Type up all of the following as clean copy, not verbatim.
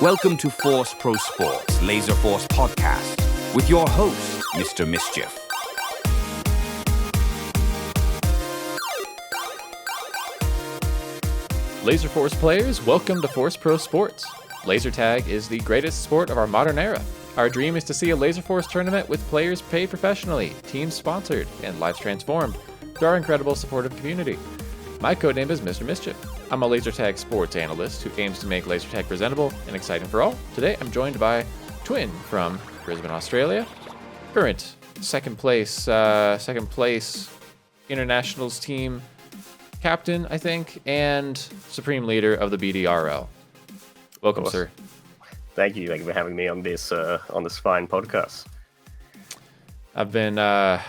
Welcome to Force Pro Sports Laserforce podcast with your host, Mr. Mischief. Laserforce players, welcome to Force Pro Sports. Laser tag is the greatest sport of our modern era. Our dream is to see a Laserforce tournament with players paid professionally, teams sponsored, and lives transformed through our incredible supportive community. My codename is Mr. Mischief. I'm a laser tag sports analyst who aims to make laser tag presentable and exciting for all. Today I'm joined by Twin from Brisbane, Australia, current second place internationals team captain, I think, and supreme leader of the BDRL. Welcome, sir. Thank you for having me on this fine podcast. I've been, I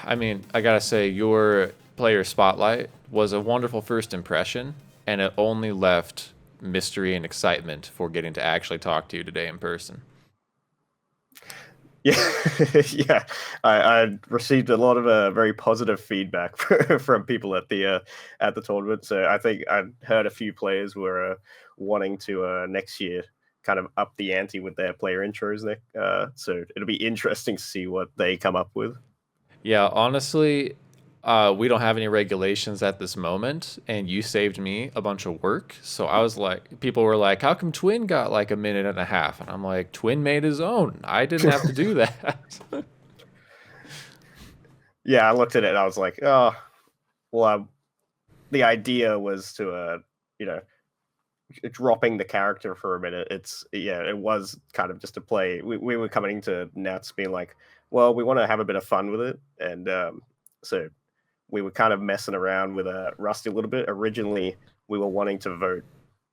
gotta say, your player spotlight was a wonderful first impression, and it only left mystery and excitement for getting to actually talk to you today in person. Yeah, I received a lot of very positive feedback from people at the tournament. So I think I heard a few players were wanting to next year kind of up the ante with their player intros. So it'll be interesting to see what they come up with. Yeah, honestly, we don't have any regulations at this moment, and you saved me a bunch of work. So I was like, people were like, how come Twin got like a minute and a half? And I'm like, Twin made his own. I didn't have to do that. Yeah, I looked at it and I was like, oh, well, the idea was to, dropping the character for a minute. It was kind of just to play. We were coming into Nats being like, well, we want to have a bit of fun with it. And so we were kind of messing around with Rusty a little bit. Originally, we were wanting to vote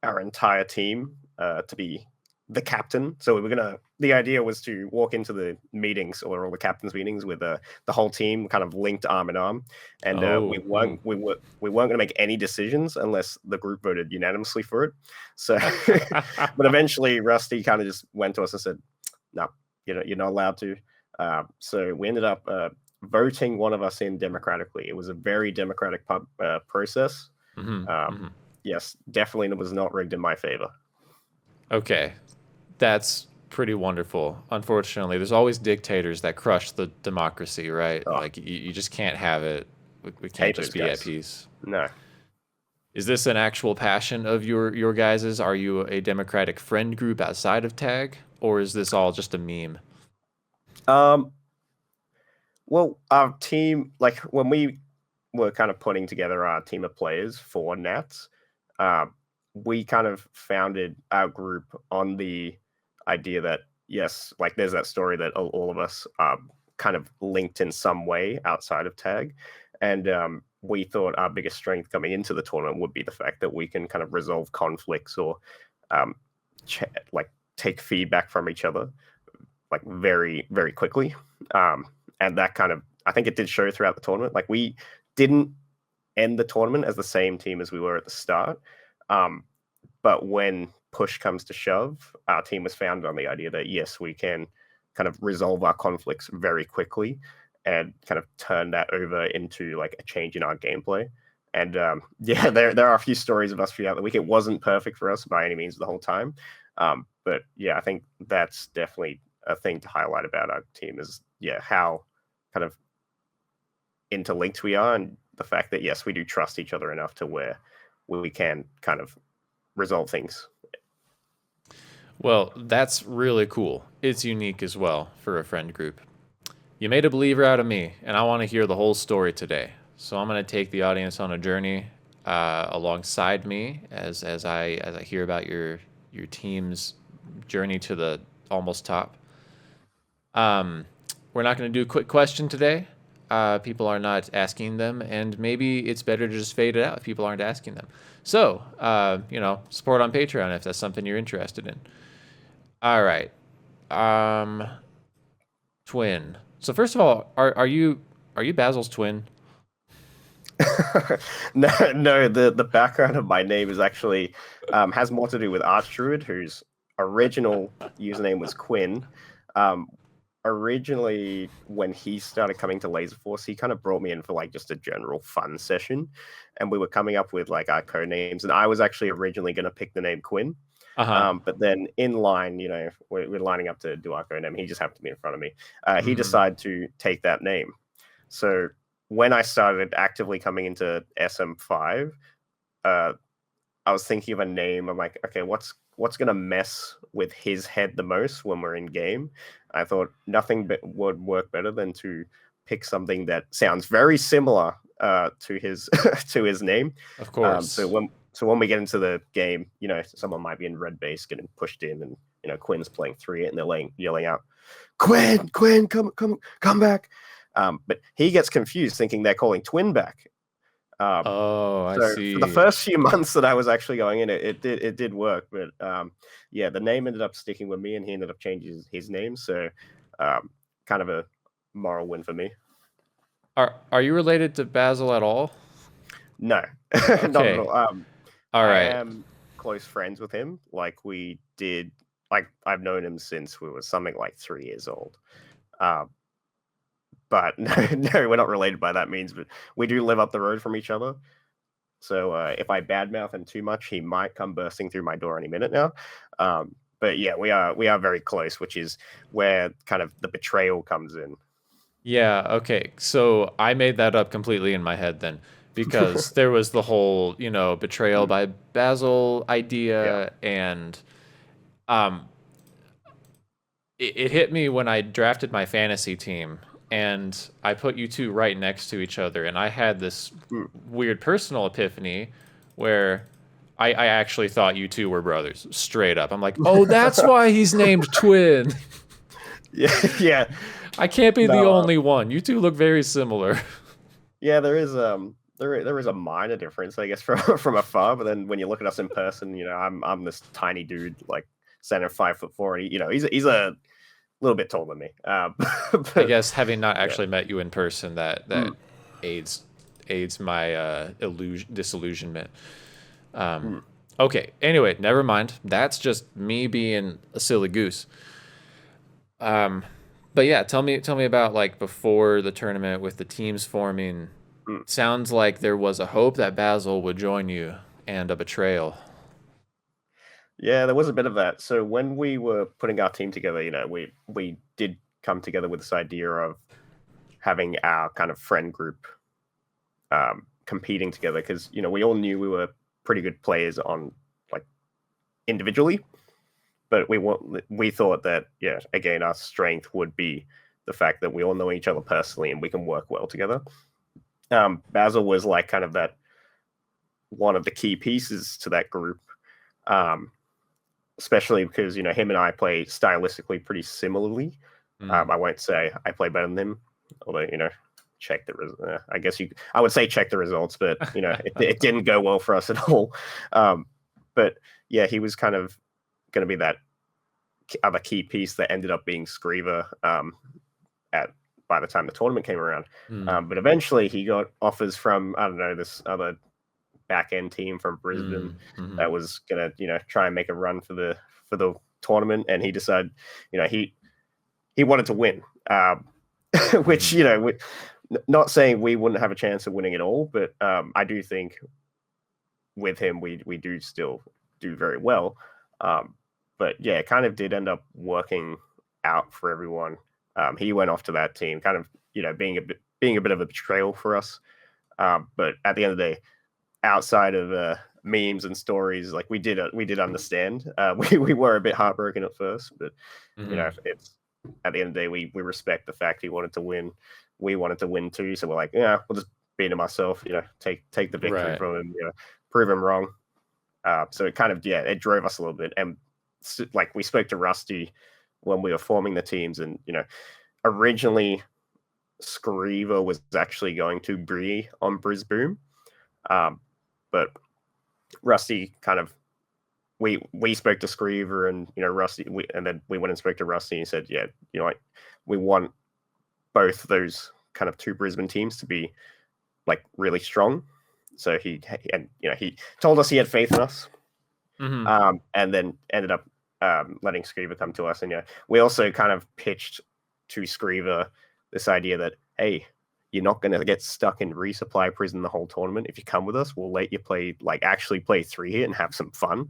our entire team to be the captain. So the idea was to walk into the meetings or all the captains meetings with the whole team kind of linked arm in arm. And we weren't going to make any decisions unless the group voted unanimously for it. So, but eventually Rusty kind of just went to us and said, no, you're not allowed to. So we ended up voting one of us in democratically. It was a very democratic process. Yes, definitely it was not rigged in my favor. Okay, that's pretty wonderful. Unfortunately, there's always dictators that crush the democracy, right? Like you just can't have it. We can't just be at peace. No. Is this an actual passion of your guys's? Are you a democratic friend group outside of tag, or is this all just a meme? Well, our team, like when we were kind of putting together our team of players for Nats, we kind of founded our group on the idea that, yes, like there's that story that all of us are kind of linked in some way outside of tag. And we thought our biggest strength coming into the tournament would be the fact that we can kind of resolve conflicts or take feedback from each other like very, very quickly. And that kind of, I think it did show throughout the tournament. Like we didn't end the tournament as the same team as we were at the start. But when push comes to shove, our team was founded on the idea that, yes, we can kind of resolve our conflicts very quickly and kind of turn that over into like a change in our gameplay. And there are a few stories of us throughout the week. It wasn't perfect for us by any means the whole time. But yeah, I think that's definitely a thing to highlight about our team is, how kind of interlinked we are, and the fact that, yes, we do trust each other enough to where we can kind of resolve things. Well, that's really cool. It's unique as well for a friend group. You made a believer out of me, and I want to hear the whole story today. So I'm going to take the audience on a journey alongside me as I hear about your team's journey to the almost top. We're not going to do a quick question today. People are not asking them, and maybe it's better to just fade it out if people aren't asking them. So, support on Patreon if that's something you're interested in. All right. Twin. So first of all, are you Basil's twin? No. The background of my name is actually has more to do with Archdruid, whose original username was Quinn. Originally, when he started coming to Laserforce, he kind of brought me in for like just a general fun session, and we were coming up with like our code names. And I was actually originally going to pick the name Quinn, But then in line, we're lining up to do our code name. He just happened to be in front of me. He Mhm. decided to take that name. So when I started actively coming into SM5, I was thinking of a name. I'm like, okay, what's gonna mess with his head the most when we're in game? I thought nothing would work better than to pick something that sounds very similar to his to his name. Of course. So when we get into the game, someone might be in red base getting pushed in, and Quinn's playing 3-8, and they're yelling out, Quinn, come back. But he gets confused, thinking they're calling Twin back. I So see. for the first few months that I was actually going in, it did work. But the name ended up sticking with me, and he ended up changing his name. So kind of a moral win for me. Are you related to Basil at all? No, not at all. All I right. am close friends with him. Like we did, like I've known him since we were something like 3 years old. But no, we're not related by that means. But we do live up the road from each other. So if I badmouth him too much, he might come bursting through my door any minute now. But yeah, we are very close, which is where kind of the betrayal comes in. Yeah, okay. So I made that up completely in my head then, because there was the whole, betrayal by Basil idea, and it hit me when I drafted my fantasy team, and I put you two right next to each other, and I had this weird personal epiphany where I actually thought you two were brothers, straight up. I'm like, oh, that's why he's named Twin. Yeah. I can't be the only one. You two look very similar. Yeah, there is a minor difference, I guess, from afar. But then when you look at us in person, I'm this tiny dude, like center 5'4", and he's a little bit taller than me. But, I guess having not actually met you in person, that aids my disillusionment. Okay. Anyway, never mind. That's just me being a silly goose. But yeah, tell me about like before the tournament with the teams forming. Sounds like there was a hope that Basil would join you, and a betrayal. Yeah, there was a bit of that. So when we were putting our team together, we did come together with this idea of having our kind of friend group competing together, because we all knew we were pretty good players on like individually, but we thought that again, our strength would be the fact that we all know each other personally and we can work well together. Basil was like kind of that one of the key pieces to that group, especially because him and I play stylistically pretty similarly. I won't say I play better than him, although check the I guess I would say check the results, but it didn't go well for us at all. But yeah, he was kind of going to be that other key piece that ended up being Screever by the time the tournament came around. But eventually he got offers from, I don't know, this other back end team from Brisbane that was gonna try and make a run for the tournament, and he decided he wanted to win, which not saying we wouldn't have a chance of winning it all, but I do think with him we do still do very well. But yeah, it kind of did end up working out for everyone. He went off to that team, kind of being a bit of a betrayal for us. But at the end of the day, outside of memes and stories, like we did understand. We were a bit heartbroken at first, but it's at the end of the day, we respect the fact he wanted to win. We wanted to win too, so we're like, yeah, we'll just beat him ourselves. Take the victory from him. Prove him wrong. So it kind of it drove us a little bit, and like we spoke to Rusty when we were forming the teams, and originally Screever was actually going to be on Brisbane, but Rusty kind of we spoke to Screever and Rusty, and then we went and spoke to Rusty and said, we want both those kind of two Brisbane teams to be like really strong. So he told us he had faith in us, and then ended up letting Screever come to us. And we also kind of pitched to Screever this idea that, hey, you're not going to get stuck in resupply prison the whole tournament. If you come with us, we'll let you play, like actually play 3 here and have some fun.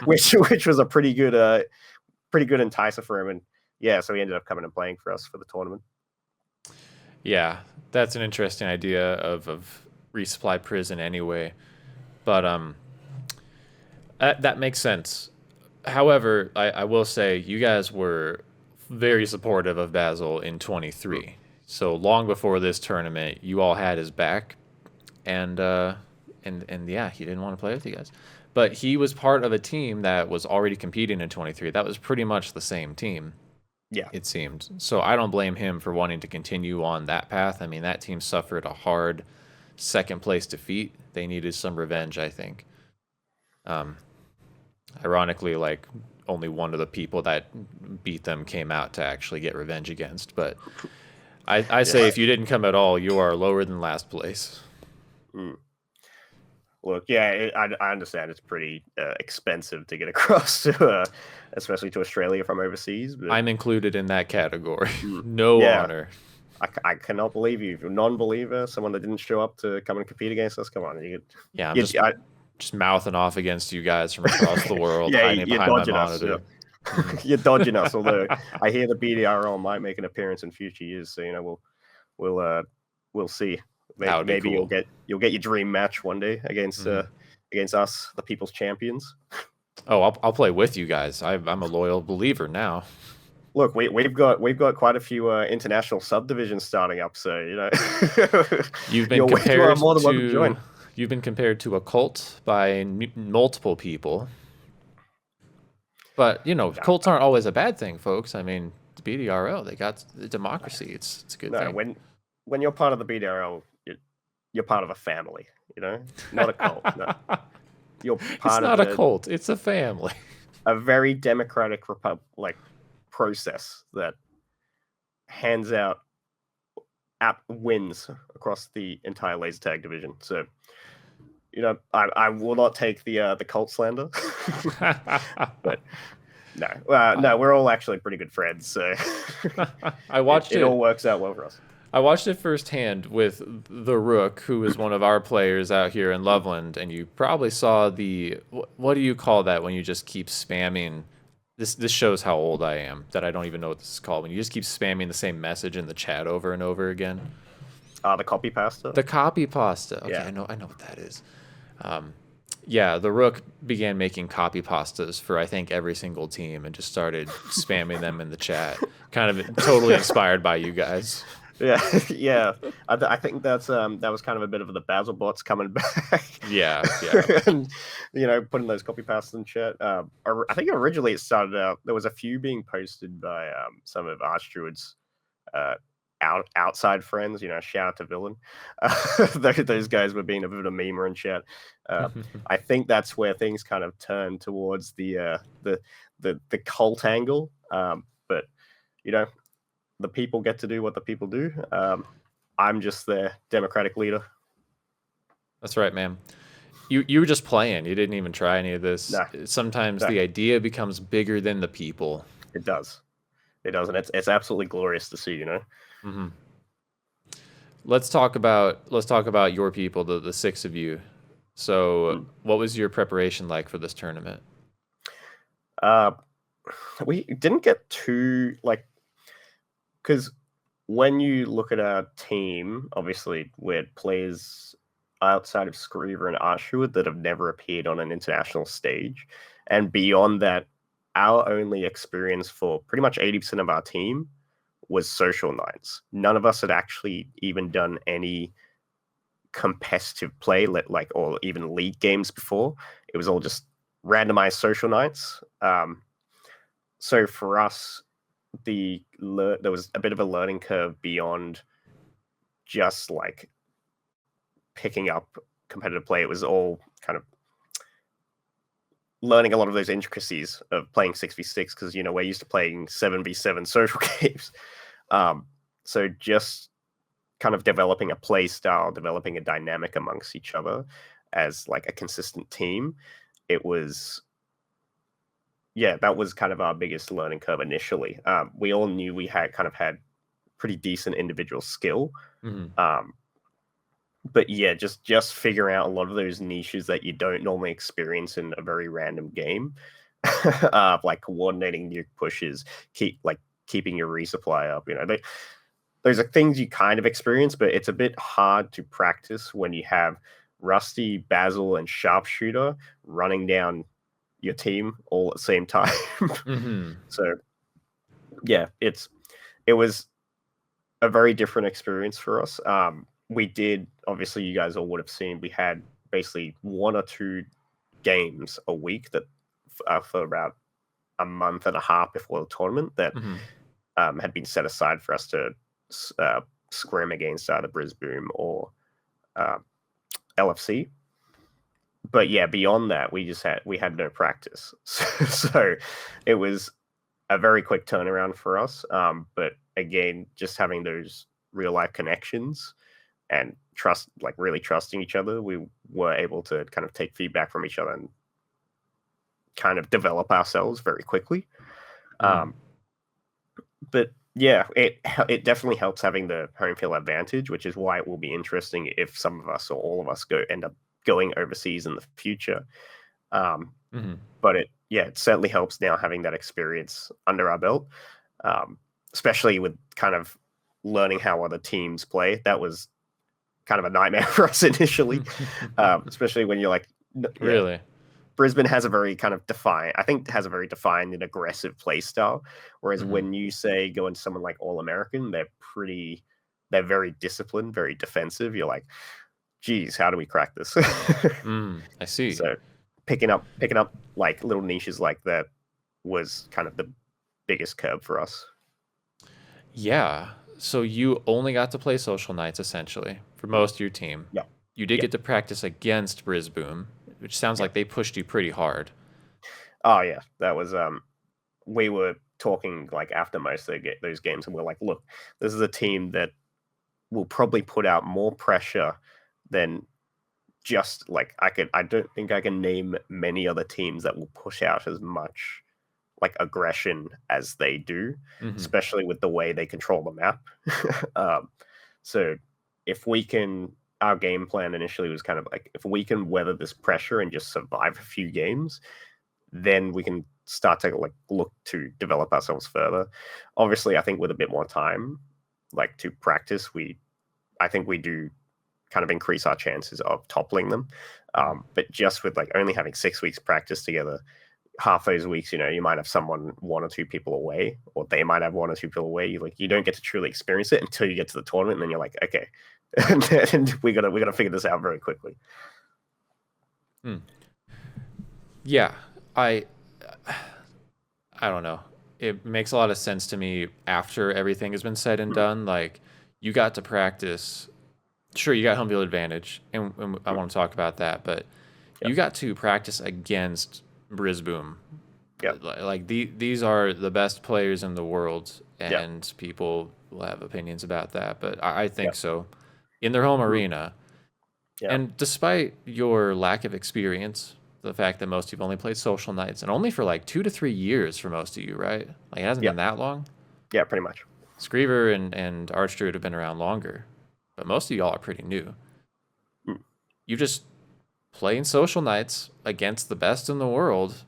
Which was a pretty good enticer for him. And yeah, so he ended up coming and playing for us for the tournament. Yeah, that's an interesting idea of resupply prison anyway. But that makes sense. However, I will say you guys were very supportive of Basil in 23. So long before this tournament, you all had his back, and yeah, he didn't want to play with you guys. But he was part of a team that was already competing in 23. That was pretty much the same team. Yeah, it seemed. So I don't blame him for wanting to continue on that path. I mean, that team suffered a hard second place defeat. They needed some revenge, I think. Ironically, like only one of the people that beat them came out to actually get revenge against. But I say if you didn't come at all, you are lower than last place. Look, yeah, I understand it's pretty expensive to get across to, especially to Australia from overseas. But I'm included in that category. No honor. I cannot believe you. If you're a non-believer, someone that didn't show up to come and compete against us, come on. I'm just mouthing off against you guys from across the world. Yeah, you're dodging us. Yeah. You're dodging us. Although I hear the BDRL might make an appearance in future years, so we'll see. Maybe cool. you'll get your dream match one day against us, the people's champions. Oh, I'll play with you guys. I'm a loyal believer now. Look, we've got quite a few international subdivisions starting up, so you've been You've been compared to a cult by multiple people. But cults aren't always a bad thing, folks. I mean, the BDRL, they got the democracy. It's a good thing. When you're part of the BDRL, you're part of a family, not a cult. No. You're part it's not a cult. It's a family. A very democratic process that hands out wins across the entire laser tag division. So, I will not take the cult slander, but no, we're all actually pretty good friends. So I watched it all works out well for us. I watched it firsthand with the Rook, who is one of our players out here in Loveland, and you probably saw what do you call that when you just keep spamming? This shows how old I am, that I don't even know what this is called. When you just keep spamming the same message in the chat over and over again. The copy pasta? The copy pasta. Okay, yeah. I know what that is. The Rook began making copy pastas for I think every single team and just started spamming them in the chat. Kind of totally inspired by you guys. Yeah. I think that was kind of a bit of the Basil bots coming back. Yeah. And, putting those copy pastas in chat. I think originally it started out, there was a few being posted by some of Archdruid's outside friends. Shout out to Villain. Those guys were being a bit of a memer in chat. I think that's where things kind of turned towards the cult angle. But the people get to do what the people do. I'm just their democratic leader. That's right, man. You were just playing. You didn't even try any of this. No. Sometimes the idea becomes bigger than the people. It does, and it's absolutely glorious to see. Mm-hmm. Let's talk about your people, the 6 of you. So, what was your preparation like for this tournament? We didn't get too because when you look at our team, obviously we had players outside of Screever and Archwood that have never appeared on an international stage, and beyond that, our only experience for pretty much 80% of our team was social nights. None of us had actually even done any competitive play, or even league games before. It was all just randomized social nights. So for us, there was a bit of a learning curve beyond just picking up competitive play. It was all kind of learning a lot of those intricacies of playing 6v6 because we're used to playing 7v7 social games. So just kind of developing a play style, developing a dynamic amongst each other as a consistent team. It was, that was kind of our biggest learning curve initially. We all knew we had pretty decent individual skill. Mhm. But yeah, just figuring out a lot of those niches that you don't normally experience in a very random game, like coordinating nuke pushes, keeping your resupply up. Those are things you kind of experience, but it's a bit hard to practice when you have Rusty, Basil, and Sharpshooter running down your team all at the same time. Mhm. So yeah, it was a very different experience for us. We did, obviously, you guys all would have seen, we had basically 1 or 2 games a week that for about a month and a half before the tournament that Mhm. had been set aside for us to scrim against either Brisbane or uh, LFC. But yeah, beyond that, we had no practice, so it was a very quick turnaround for us. But again, just having those real life connections and trust, like really trusting each other, we were able to kind of take feedback from each other and kind of develop ourselves very quickly. Mm. But yeah, it definitely helps having the home field advantage, which is why it will be interesting if some of us or all of us end up going overseas in the future. Mhm. But it certainly helps now having that experience under our belt, especially with kind of learning how other teams play. That was kind of a nightmare for us initially, especially when you're like, yeah, Really? Brisbane has a very kind of defined, I think, has a very defined and aggressive play style. Whereas Mhm. when you say go into someone like All American, they're very disciplined, very defensive. You're like, geez, how do we crack this? I see. So picking up like little niches like that was kind of the biggest curve for us. Yeah. So you only got to play social nights essentially for most of your team. Yeah. You did Yeah. get to practice against Brisbane, which sounds Yeah. like they pushed you pretty hard. Oh yeah. That was we were talking like after most of those games, and we're like, look, this is a team that will probably put out more pressure than just like I don't think I can name many other teams that will push out as much like aggression as they do, Mhm. especially with the way they control the map. um, so if we can, our game plan initially was kind of like, if we can weather this pressure and just survive a few games, then we can start to like look to develop ourselves further. Obviously, I think with a bit more time, like to practice, I think we do kind of increase our chances of toppling them. But just with like only having 6 weeks practice together, half those weeks, you might have 1 or 2 people away, or they might have 1 or 2 people away. You don't get to truly experience it until you get to the tournament, and then you're like, okay, and we gotta figure this out very quickly. Mm. Yeah. I I don't know. It makes a lot of sense to me after everything has been said and Mm, done. Like, you got to practice. Sure, you got home field advantage, and I mm, want to talk about that, but yeah, you got to practice against Brisbane. yeah, Like these are the best players in the world, yeah, and people will have opinions about that, but I yeah, think so. In their home mm, arena, yeah, and despite your lack of experience, the fact that most of you've only played social nights, and only for like 2 to 3 years for most of you, right? Like it hasn't yeah, been that long. yeah, pretty much. Screever and Archdruid have been around longer, but most of y'all are pretty new. Mm, You just playing social nights against the best in the world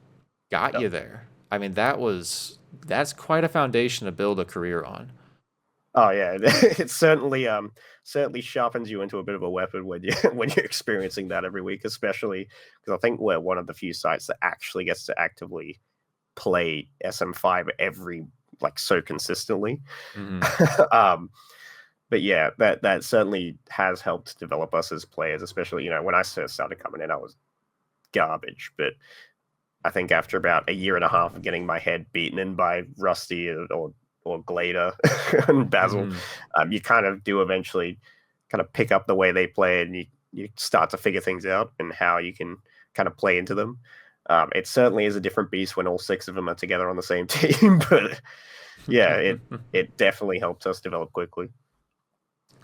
got yeah. you there. I mean, that's quite a foundation to build a career on. Oh yeah, it certainly sharpens you into a bit of a weapon when you when you're experiencing that every week, especially because I think we're one of the few sites that actually gets to actively play SM5 every like so consistently. Hmm. um, but yeah, that certainly has helped develop us as players, especially when I first started coming in, I was garbage, but I think after about a year and a half of getting my head beaten in by Rusty or Glader and Basil, Hmm. you kind of do eventually kind of pick up the way they play, and you start to figure things out and how you can kind of play into them. It certainly is a different beast when all 6 of them are together on the same team, but yeah, it definitely helps us develop quickly.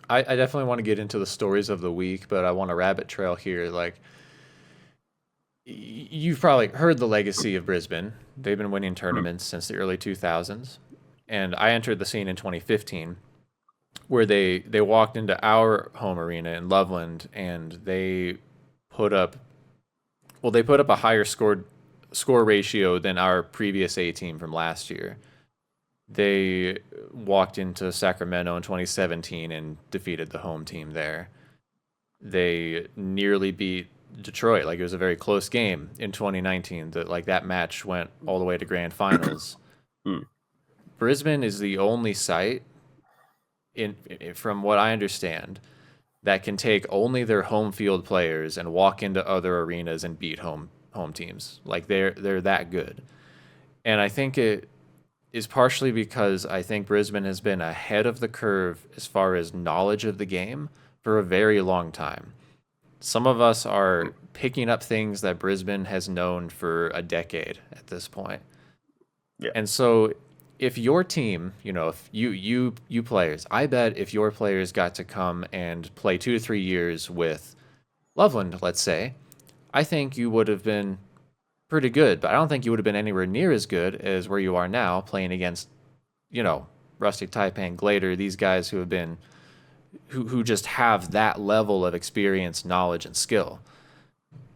I definitely want to get into the stories of the week, but I want a rabbit trail here. Like, you've probably heard the legacy of Brisbane. They've been winning Mm, tournaments since the early 2000s, and I entered the scene in 2015. where they walked into our home arena in Loveland and they put up they put up a higher score ratio than our previous A team from last year. They walked into Sacramento in 2017 and defeated the home team there. They nearly beat Detroit. Like, it was a very close game in 2019. That match went all the way to grand finals. Brisbane is the only site from what I understand, that can take only their home field players and walk into other arenas and beat home teams. Like, they're that good. And I think it is partially because I think Brisbane has been ahead of the curve as far as knowledge of the game for a very long time. Some of us are picking up things that Brisbane has known for a decade at this point. Yeah. And so if your team, if you players, I bet if your players got to come and play 2 to 3 years with Loveland, let's say, I think you would have been pretty good, but I don't think you would have been anywhere near as good as where you are now playing against, Rustic, Taipei, Glader, these guys who have been, who just have that level of experience, knowledge, and skill.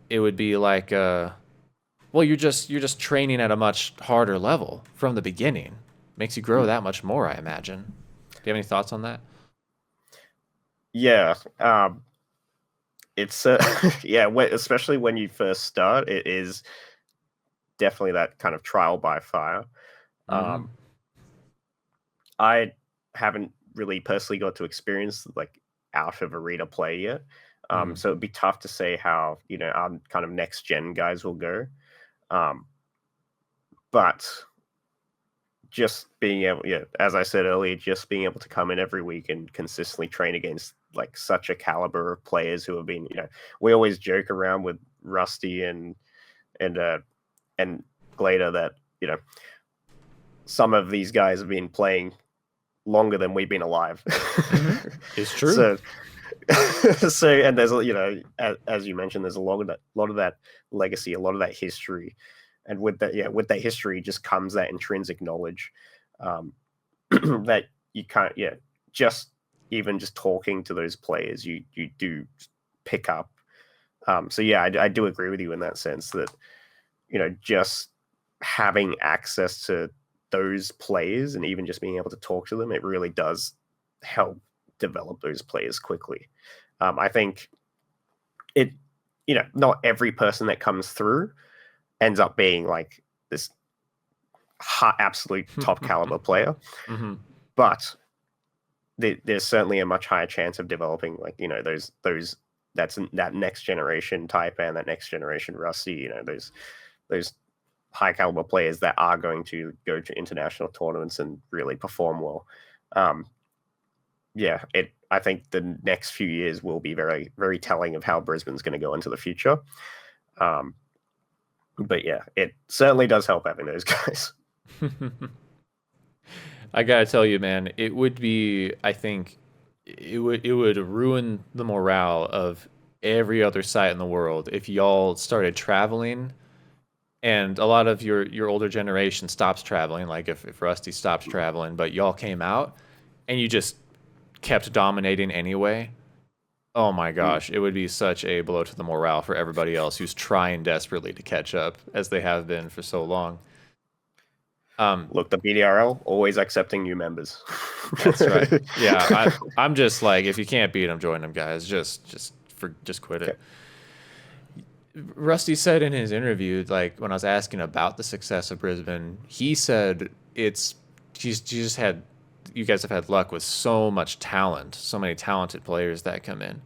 It would be like, you're just training at a much harder level from the beginning. Makes you grow that much more, I imagine. Do you have any thoughts on that? Yeah. It's especially when you first start, it is definitely that kind of trial by fire. I haven't really personally got to experience like out of arena play yet. So it'd be tough to say how, our kind of next gen guys will go. But just being able, as I said earlier, just being able to come in every week and consistently train against like such a caliber of players who have been, we always joke around with Rusty and Glader that, some of these guys have been playing longer than we've been alive. It's true. So and there's, as you mentioned, there's a lot of that legacy, a lot of that history. And with that history just comes that intrinsic knowledge that you can't, just talking to those players, you do pick up. So I do agree with you in that sense that, just having access to those players and even just being able to talk to them, it really does help develop those players quickly. I think it, not every person that comes through ends up being like this absolute top caliber player, but there's certainly a much higher chance of developing like, that next generation type and that next generation Rusty, those high caliber players that are going to go to international tournaments and really perform well. I think the next few years will be very, very telling of how Brisbane's going to go into the future. But it certainly does help having those guys. I gotta tell you, man, it would be, I think, it would ruin the morale of every other site in the world if y'all started traveling, and a lot of your older generation stops traveling, like if Rusty stops traveling, but y'all came out and you just kept dominating anyway. Oh my gosh, it would be such a blow to the morale for everybody else who's trying desperately to catch up, as they have been for so long. Look, the BDRL always accepting new members. That's right. Yeah, I'm just like, if you can't beat them, join them, guys. Just quit it. Rusty said in his interview, like when I was asking about the success of Brisbane, he said you guys have had luck with so much talent, so many talented players that come in.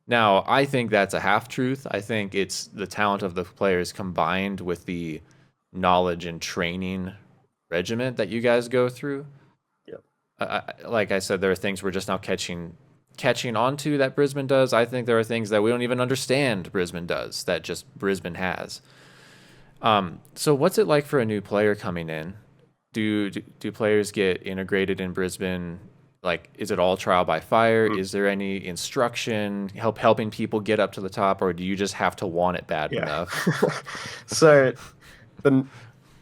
Now, I think that's a half truth. I think it's the talent of the players combined with the knowledge and training regiment that you guys go through. Like I said, there are things we're just now catching onto that Brisbane does. I think there are things that we don't even understand Brisbane does that just Brisbane has. So what's it like for a new player coming in? Do players get integrated in Brisbane? Like, is it all trial by fire? Is there any instruction helping people get up to the top, or do you just have to want it bad enough? So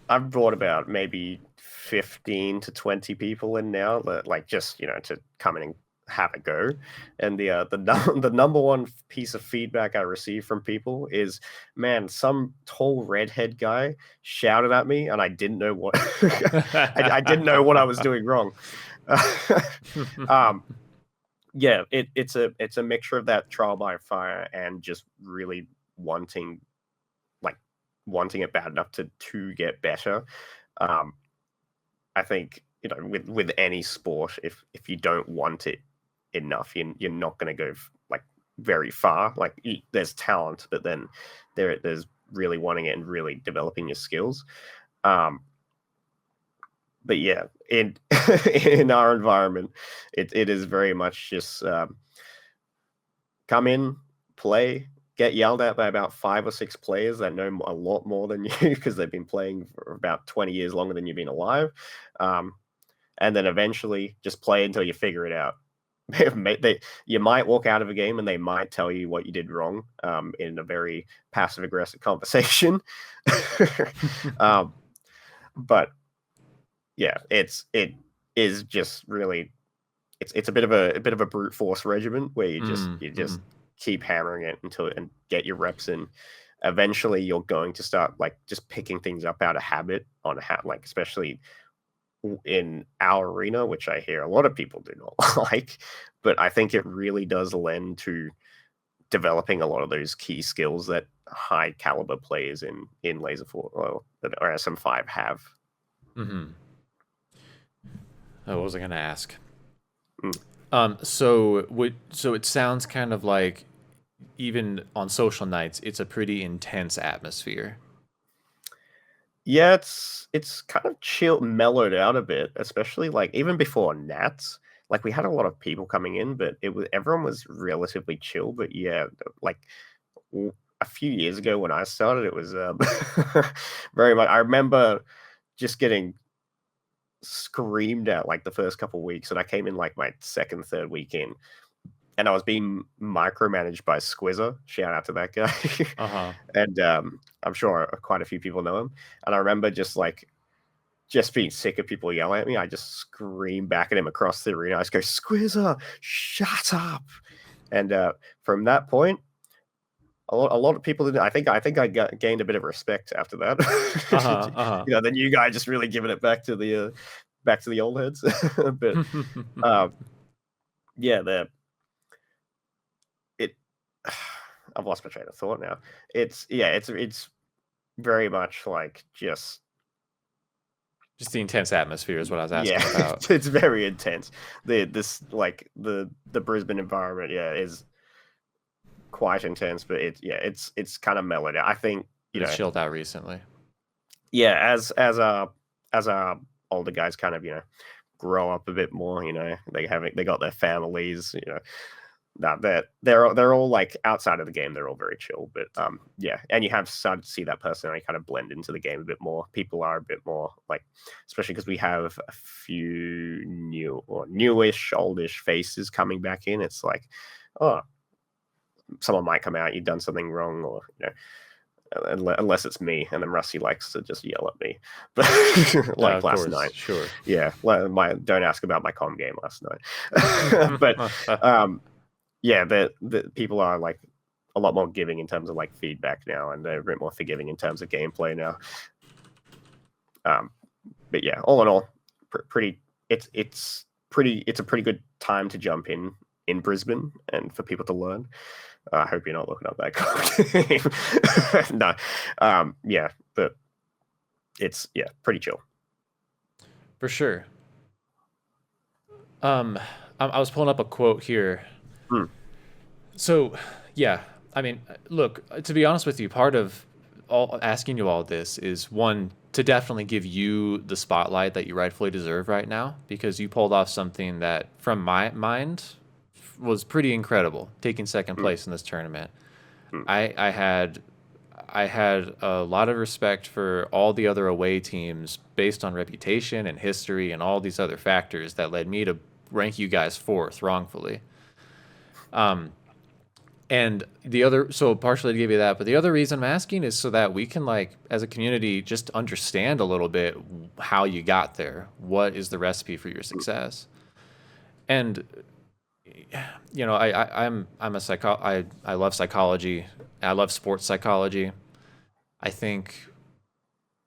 I've brought about maybe 15 to 20 people in now, like just, to come in and have a go. And the number one piece of feedback I received from people is, man, some tall redhead guy shouted at me, and I didn't know what I didn't know what I was doing wrong. Yeah, it's a mixture of that trial by fire and just really wanting it bad enough to get better. I think, with any sport, if you don't want it enough, you're not going to go like very far. Like, there's talent, but then there's really wanting it and really developing your skills. But yeah, in in our environment, it is very much just come in, play, get yelled at by about 5 or 6 players that know a lot more than you because they've been playing for about 20 years longer than you've been alive. And then eventually just play until you figure it out. You might walk out of a game and they might tell you what you did wrong in a very passive aggressive conversation. But yeah, it is just really it's a bit of a brute force regiment where you just keep hammering it and get your reps in. Eventually you're going to start like just picking things up out of habit like, especially in our arena, which I hear a lot of people do not like, but I think it really does lend to developing a lot of those key skills that high caliber players in Laserforce or SM5 have. I wasn't gonna ask. So it sounds kind of like, even on social nights, it's a pretty intense atmosphere. Yeah, it's kind of chill, mellowed out a bit, especially like even before Nats. Like, we had a lot of people coming in, but everyone was relatively chill. But yeah, like a few years ago when I started, it was very much. I remember just getting screamed at like the first couple of weeks, and I came in like my second, third week in, and I was being micromanaged by Squizzer. Shout out to that guy. And I'm sure quite a few people know him. And I remember just being sick of people yelling at me. I just screamed back at him across the arena. I just go, Squizzer, shut up. And from that point, a lot of people didn't. I think I gained a bit of respect after that. The new guy just really giving it back to the old heads. But yeah, I've lost my train of thought now. It's very much like just the intense atmosphere is what I was asking about. It's very intense. The Brisbane environment, is quite intense, but it's kind of mellowed out. I think it's chilled out recently. Yeah, as our older guys kind of grow up a bit more, they got their families, that they're all like outside of the game, they're all very chill. But and you have started to see that personality kind of blend into the game a bit more. People are a bit more like, especially because we have a few newish, oldish faces coming back in. It's like, oh, someone might come out, you've done something wrong, or unless it's me, and then Rusty likes to just yell at me. But like last night, sure, don't ask about my comm game last night. But the people are like a lot more giving in terms of like feedback now, and they're a bit more forgiving in terms of gameplay now. But yeah, all in all, it's a pretty good time to jump in Brisbane and for people to learn. I hope you're not looking up that code. No, but it's pretty chill for sure. I was pulling up a quote here. So I mean, look, to be honest with you, part of asking you all this is, one, to definitely give you the spotlight that you rightfully deserve right now, because you pulled off something that, from my mind, was pretty incredible, taking second place in this tournament. I had a lot of respect for all the other away teams based on reputation and history and all these other factors that led me to rank you guys fourth wrongfully. And so partially to give you that, but the other reason I'm asking is so that we can, like, as a community, just understand a little bit how you got there. What is the recipe for your success? And you know, I'm a I love psychology. I love sports psychology. I think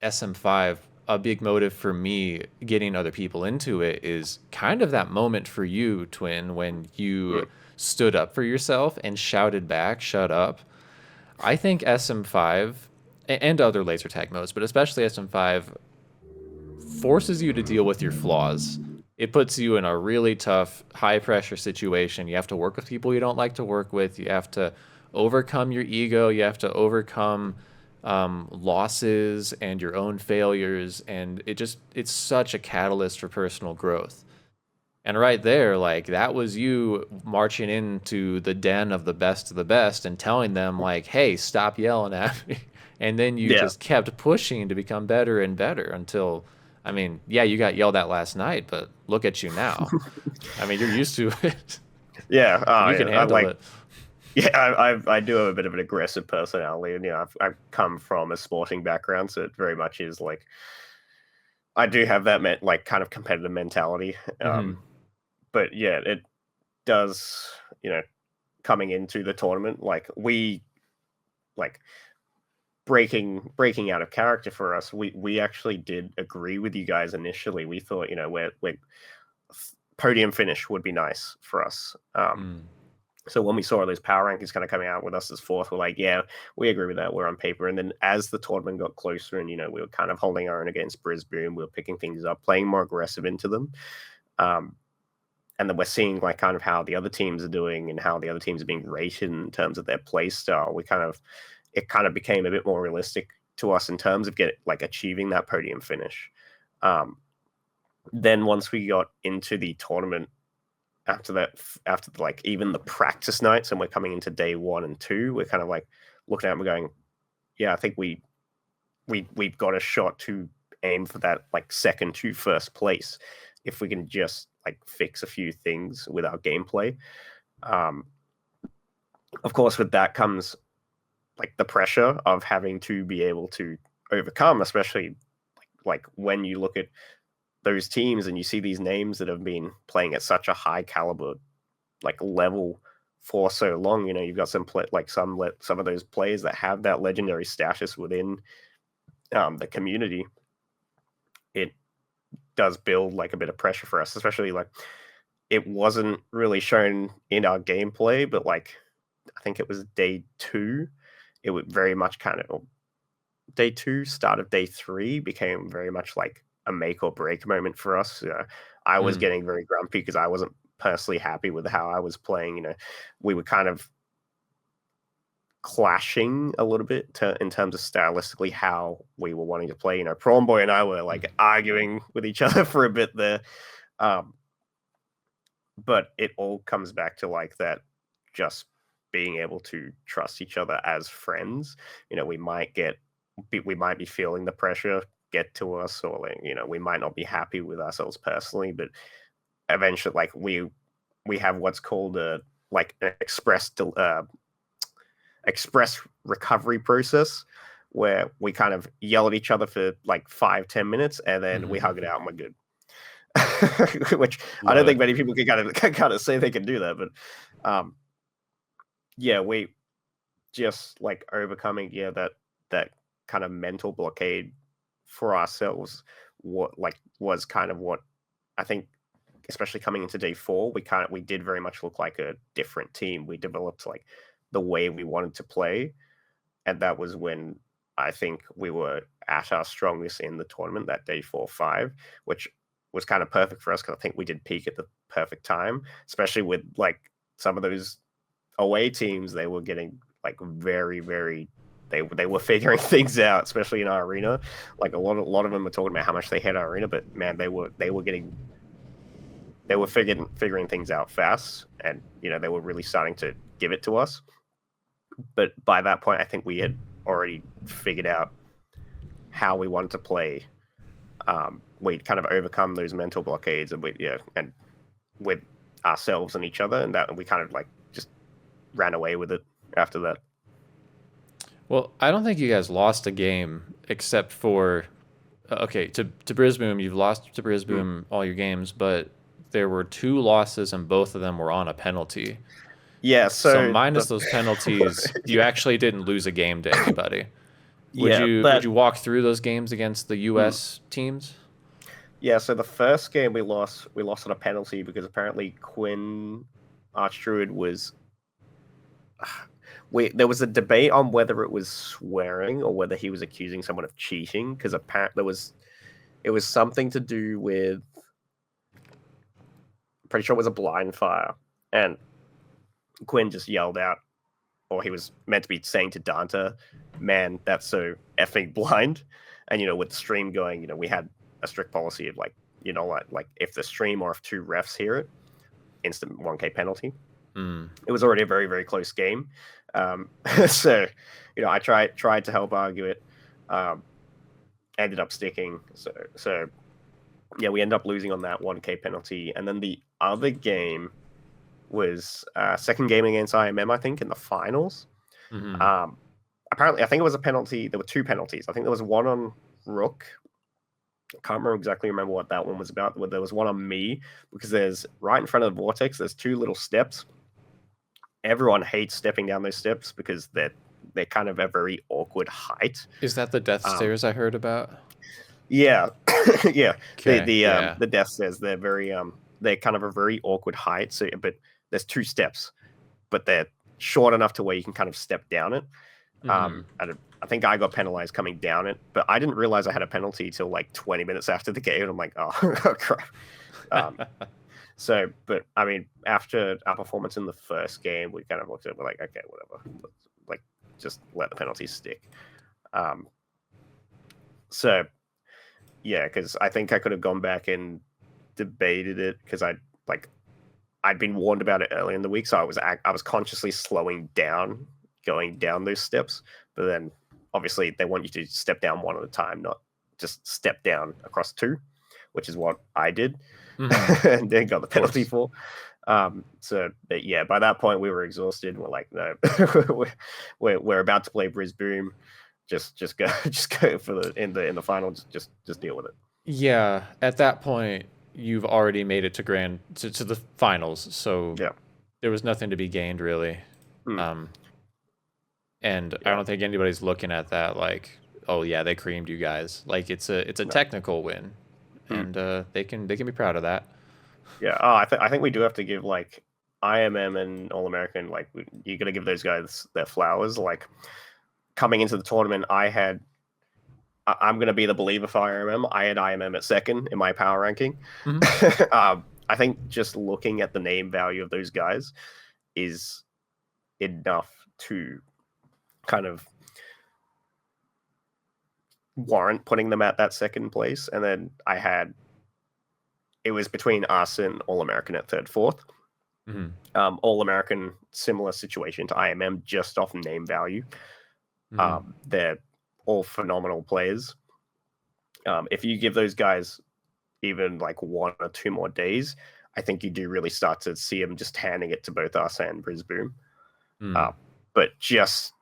SM5, a big motive for me getting other people into it is kind of that moment for you, Twin, when you Mm. stood up for yourself and shouted back, "Shut up." I think SM5 and other laser tag modes, but especially SM5, forces you to deal with your flaws. It puts you in a really tough, high pressure situation. You have to work with people you don't like to work with. You have to overcome your ego. You have to overcome losses and your own failures. And it's such a catalyst for personal growth. And right there, like that was you marching into the den of the best and telling them, like, hey, stop yelling at me. And then you Yeah. just kept pushing to become better and better until, I mean, yeah, you got yelled at last night, but look at you now. I mean, you're used to it Yeah. and Oh, you can yeah. I handle like. it. Yeah, I do have a bit of an aggressive personality, and I've come from a sporting background, so it very much is like I do have that like kind of competitive mentality. Hmm. But yeah, it does, you know, coming into the tournament, like we like breaking out of character for us. We actually did agree with you guys initially. We thought, we're podium finish would be nice for us. Mm. So when we saw those power rankings kind of coming out with us as fourth, we're like, yeah, we agree with that. We're on paper. And then as the tournament got closer and, we were kind of holding our own against Brisbane, we were picking things up, playing more aggressive into them. Um, and then we're seeing like kind of how the other teams are doing and how the other teams are being rated in terms of their play style. It kind of became a bit more realistic to us in terms of achieving that podium finish. Then once we got into the tournament, after like even the practice nights, and we're coming into day 1 and 2, we're kind of like looking at it and we're going, yeah, I think we've got a shot to aim for that like second to first place if we can just like fix a few things with our gameplay. Of course, with that comes like the pressure of having to be able to overcome, especially like when you look at those teams and you see these names that have been playing at such a high caliber like level for so long. You've got some some of those players that have that legendary status within the community. It does build like a bit of pressure for us, especially like it wasn't really shown in our gameplay, but like I think it was day 2. It would very much kind of day 2, start of day 3 became very much like a make or break moment for us. I was Mm. getting very grumpy because I wasn't personally happy with how I was playing. We were kind of clashing a little bit in terms of stylistically how we were wanting to play. Prawn Boy and I were like arguing with each other for a bit there. But it all comes back to like that just being able to trust each other as friends. We might be feeling the pressure get to us, or like, we might not be happy with ourselves personally, but eventually like we have what's called an express recovery process, where we kind of yell at each other for like 5-10 minutes and then we hug it out and we're good. Which I don't think many people can kind of say they can do that, but yeah, we just like overcoming that kind of mental blockade for ourselves was kind of what I think, especially coming into day 4, we did very much look like a different team. We developed like the way we wanted to play, and that was when I think we were at our strongest in the tournament, that day 4-5, which was kind of perfect for us because I think we did peak at the perfect time, especially with like some of those away teams. They were getting like very, very they were figuring things out, especially in our arena. Like a lot of them were talking about how much they hit our arena, but man, they were figuring things out fast, and they were really starting to give it to us. But by that point, I think we had already figured out how we wanted to play. We'd kind of overcome those mental blockades, and and with ourselves and each other, and that we kind of like just ran away with it after that. Well, I don't think you guys lost a game except for okay, to Brisbane. You've lost to Brisbane all your games, but there were 2 losses and both of them were on a penalty. Yeah, So so minus those penalties, you yeah, actually didn't lose a game to anybody. yeah, Would but you walk through those games against the mm, US teams? yeah. So the first game we lost on a penalty because apparently Quinn Archdruid was. There was a debate on whether it was swearing or whether he was accusing someone of cheating because apparently it was something to do with. Pretty sure it was a blind fire, and Quinn just yelled out, or he was meant to be saying to Dante, "Man, that's so effing blind." And with the stream going, we had a strict policy of like if the stream or if 2 refs hear it, instant 1K penalty. It was already a very very close game, so I tried to help argue it, ended up sticking. So yeah, we ended up losing on that 1K penalty, and then the other game was second game against IMM, I think, in the finals. Mm-hmm. Apparently, I think it was a penalty. There were 2 penalties. I think there was one on Rook. I can't remember what that one was about. But there was one on me because there's right in front of the vortex. There's 2 little steps. Everyone hates stepping down those steps because they're kind of a very awkward height. Is that the death stairs I heard about? Yeah, yeah. Okay, The death stairs, they're kind of a very awkward height. So, but there's 2 steps, but they're short enough to where you can kind of step down it. Mm-hmm. I think I got penalized coming down it, but I didn't realize I had a penalty till like 20 minutes after the game, and I'm like, oh, crap. But I mean, after our performance in the first game, we kind of looked at it, we're like, okay, whatever, like just let the penalties stick. So yeah, because I think I could have gone back and debated it because I'd been warned about it early in the week, so I was consciously slowing down, going down those steps. But then obviously they want you to step down one at a time, not just step down across 2, which is what I did, and then got the penalty for. But yeah, by that point we were exhausted. And we're like, no, we're about to play Brisbane. Just go for in the final. Just deal with it. Yeah, at that point you've already made it to the finals, so Yeah. there was nothing to be gained really. And I don't think anybody's looking at that like, oh yeah, they creamed you guys. Like it's a technical win, and they can be proud of that. Yeah. Oh, I think we do have to give like IMM and All American, like you got to give those guys their flowers. Like coming into the tournament, I'm going to be the believer for IMM. I had IMM at second in my power ranking. I think just looking at the name value of those guys is enough to kind of warrant putting them at that second place. And then it was between us and All American at third, fourth. All American, similar situation to IMM, just off name value. They're all phenomenal players. If you give those guys even like 1 or 2 more days, I think you do really start to see them just handing it to both us and Brisbane. But just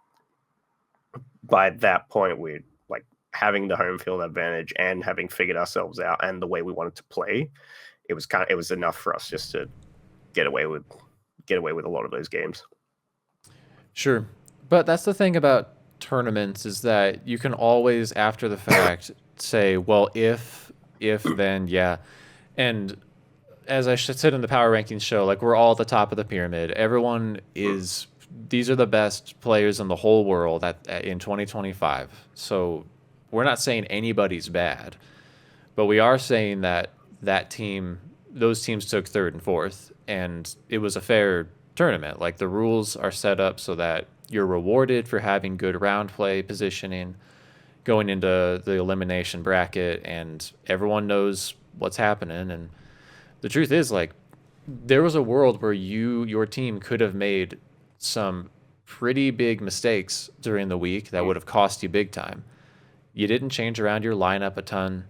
by that point, we're like having the home field advantage and having figured ourselves out and the way we wanted to play. It was enough for us just to get away with a lot of those games. Sure, but that's the thing about tournaments is that you can always after the fact say, well, if then yeah. And as I said in the power rankings show, like we're all at the top of the pyramid. Everyone is these are the best players in the whole world in 2025. So we're not saying anybody's bad, but we are saying that those teams took third and fourth, and it was a fair tournament. Like the rules are set up so that you're rewarded for having good round play positioning going into the elimination bracket, and everyone knows what's happening. And the truth is, like, there was a world where your team could have made some pretty big mistakes during the week that would have cost you big time. You didn't change around your lineup a ton.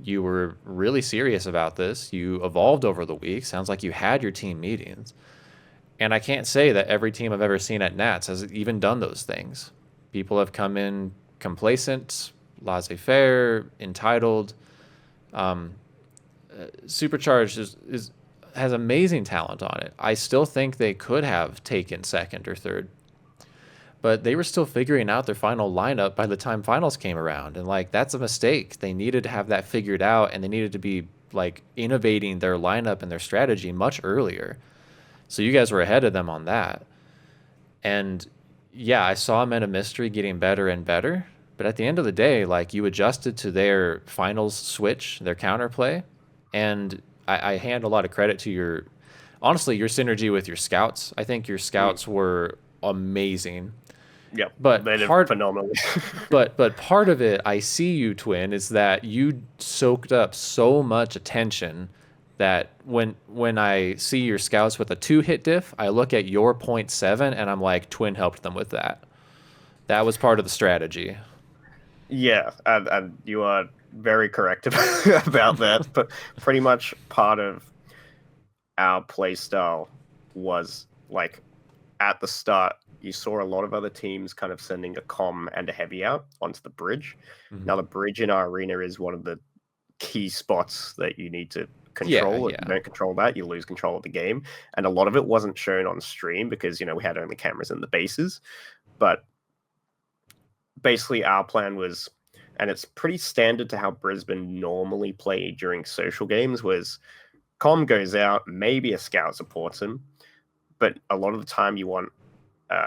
You were really serious about this. You evolved over the week. Sounds like you had your team meetings. And I can't say that every team I've ever seen at Nats has even done those things. People have come in complacent, laissez-faire, entitled. Supercharged is has amazing talent on it. I still think they could have taken second or third, but they were still figuring out their final lineup by the time finals came around. And like, that's a mistake. They needed to have that figured out, and they needed to be like innovating their lineup and their strategy much earlier. So you guys were ahead of them on that. And yeah, I saw Men of Mystery getting better and better. But at the end of the day, like, you adjusted to their finals switch, their counterplay. And I hand a lot of credit to your, honestly, your synergy with your scouts. I think your scouts were amazing. Yeah, But they did part phenomenally. but part of it, I see you, Twin, is that you soaked up so much attention that when I see your scouts with a 2-hit diff, I look at your .7 and I'm like, Twin helped them with that. That was part of the strategy. Yeah, and you are very correct about that. But pretty much part of our play style was like, at the start, you saw a lot of other teams kind of sending a comm and a heavy out onto the bridge. Now, the bridge in our arena is one of the key spots that you need to control. If you don't control that, you lose control of the game. And a lot of it wasn't shown on stream because, we had only cameras in the bases. But basically, our plan was, and it's pretty standard to how Brisbane normally play during social games, was comm goes out, maybe a scout supports him, but a lot of the time you want,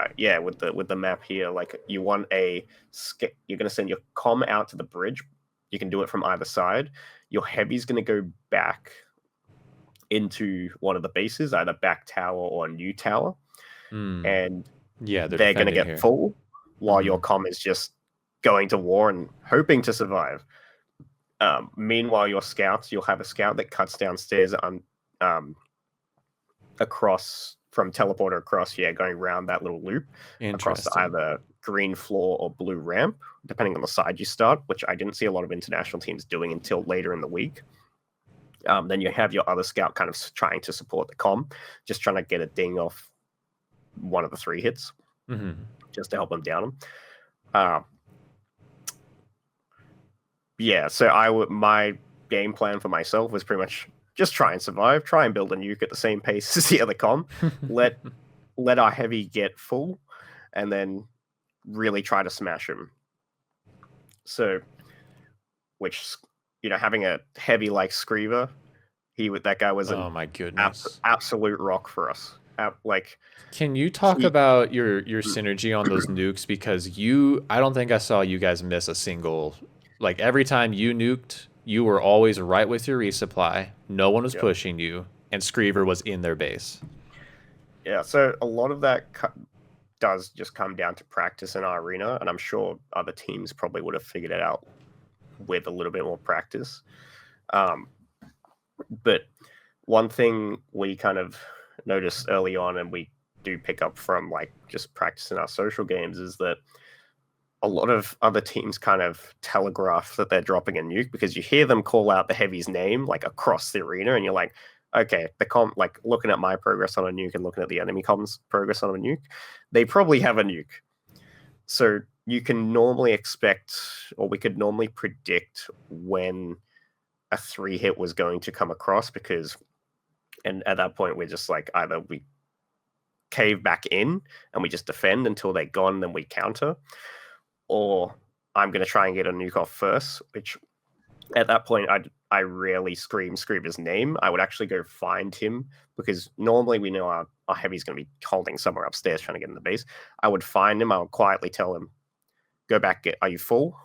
with the map here, like, you want you're going to send your comm out to the bridge. You can do it from either side. Your heavy's going to go back into one of the bases, either back tower or new tower, and they're going to get here. full, while your comm is just going to war and hoping to survive. Meanwhile, your scouts, you'll have a scout that cuts downstairs across from teleporter across, going around that little loop across either green floor or blue ramp, depending on the side you start, which I didn't see a lot of international teams doing until later in the week. Then you have your other scout kind of trying to support the comm, just trying to get a ding off one of the 3 hits, just to help them down them. So my game plan for myself was pretty much just try and survive, try and build a nuke at the same pace as the other comm, let our heavy get full, and then really try to smash him. So, which, having a heavy like Screever, that guy was oh my goodness, absolute rock for us. Can you talk about your synergy on those nukes? Because I don't think I saw you guys miss a single. Like, every time you nuked, you were always right with your resupply. No one was pushing you, and Screever was in their base. Yeah, so a lot of that does just come down to practice in our arena, and I'm sure other teams probably would have figured it out with a little bit more practice. But one thing we kind of noticed early on, and we do pick up from like just practicing our social games, is that a lot of other teams kind of telegraph that they're dropping a nuke, because you hear them call out the heavy's name like across the arena, and you're like, okay, like looking at my progress on a nuke and looking at the enemy comm's progress on a nuke, they probably have a nuke. So you can normally expect, or we could normally predict, when a 3-hit was going to come across, and at that point we're just like, either we cave back in and we just defend until they're gone, then we counter, or I'm going to try and get a nuke off first, which at that point I rarely scream his name. I would actually go find him, because normally we know our heavy's going to be holding somewhere upstairs trying to get in the base. I would find him. I would quietly tell him, go back, are you full?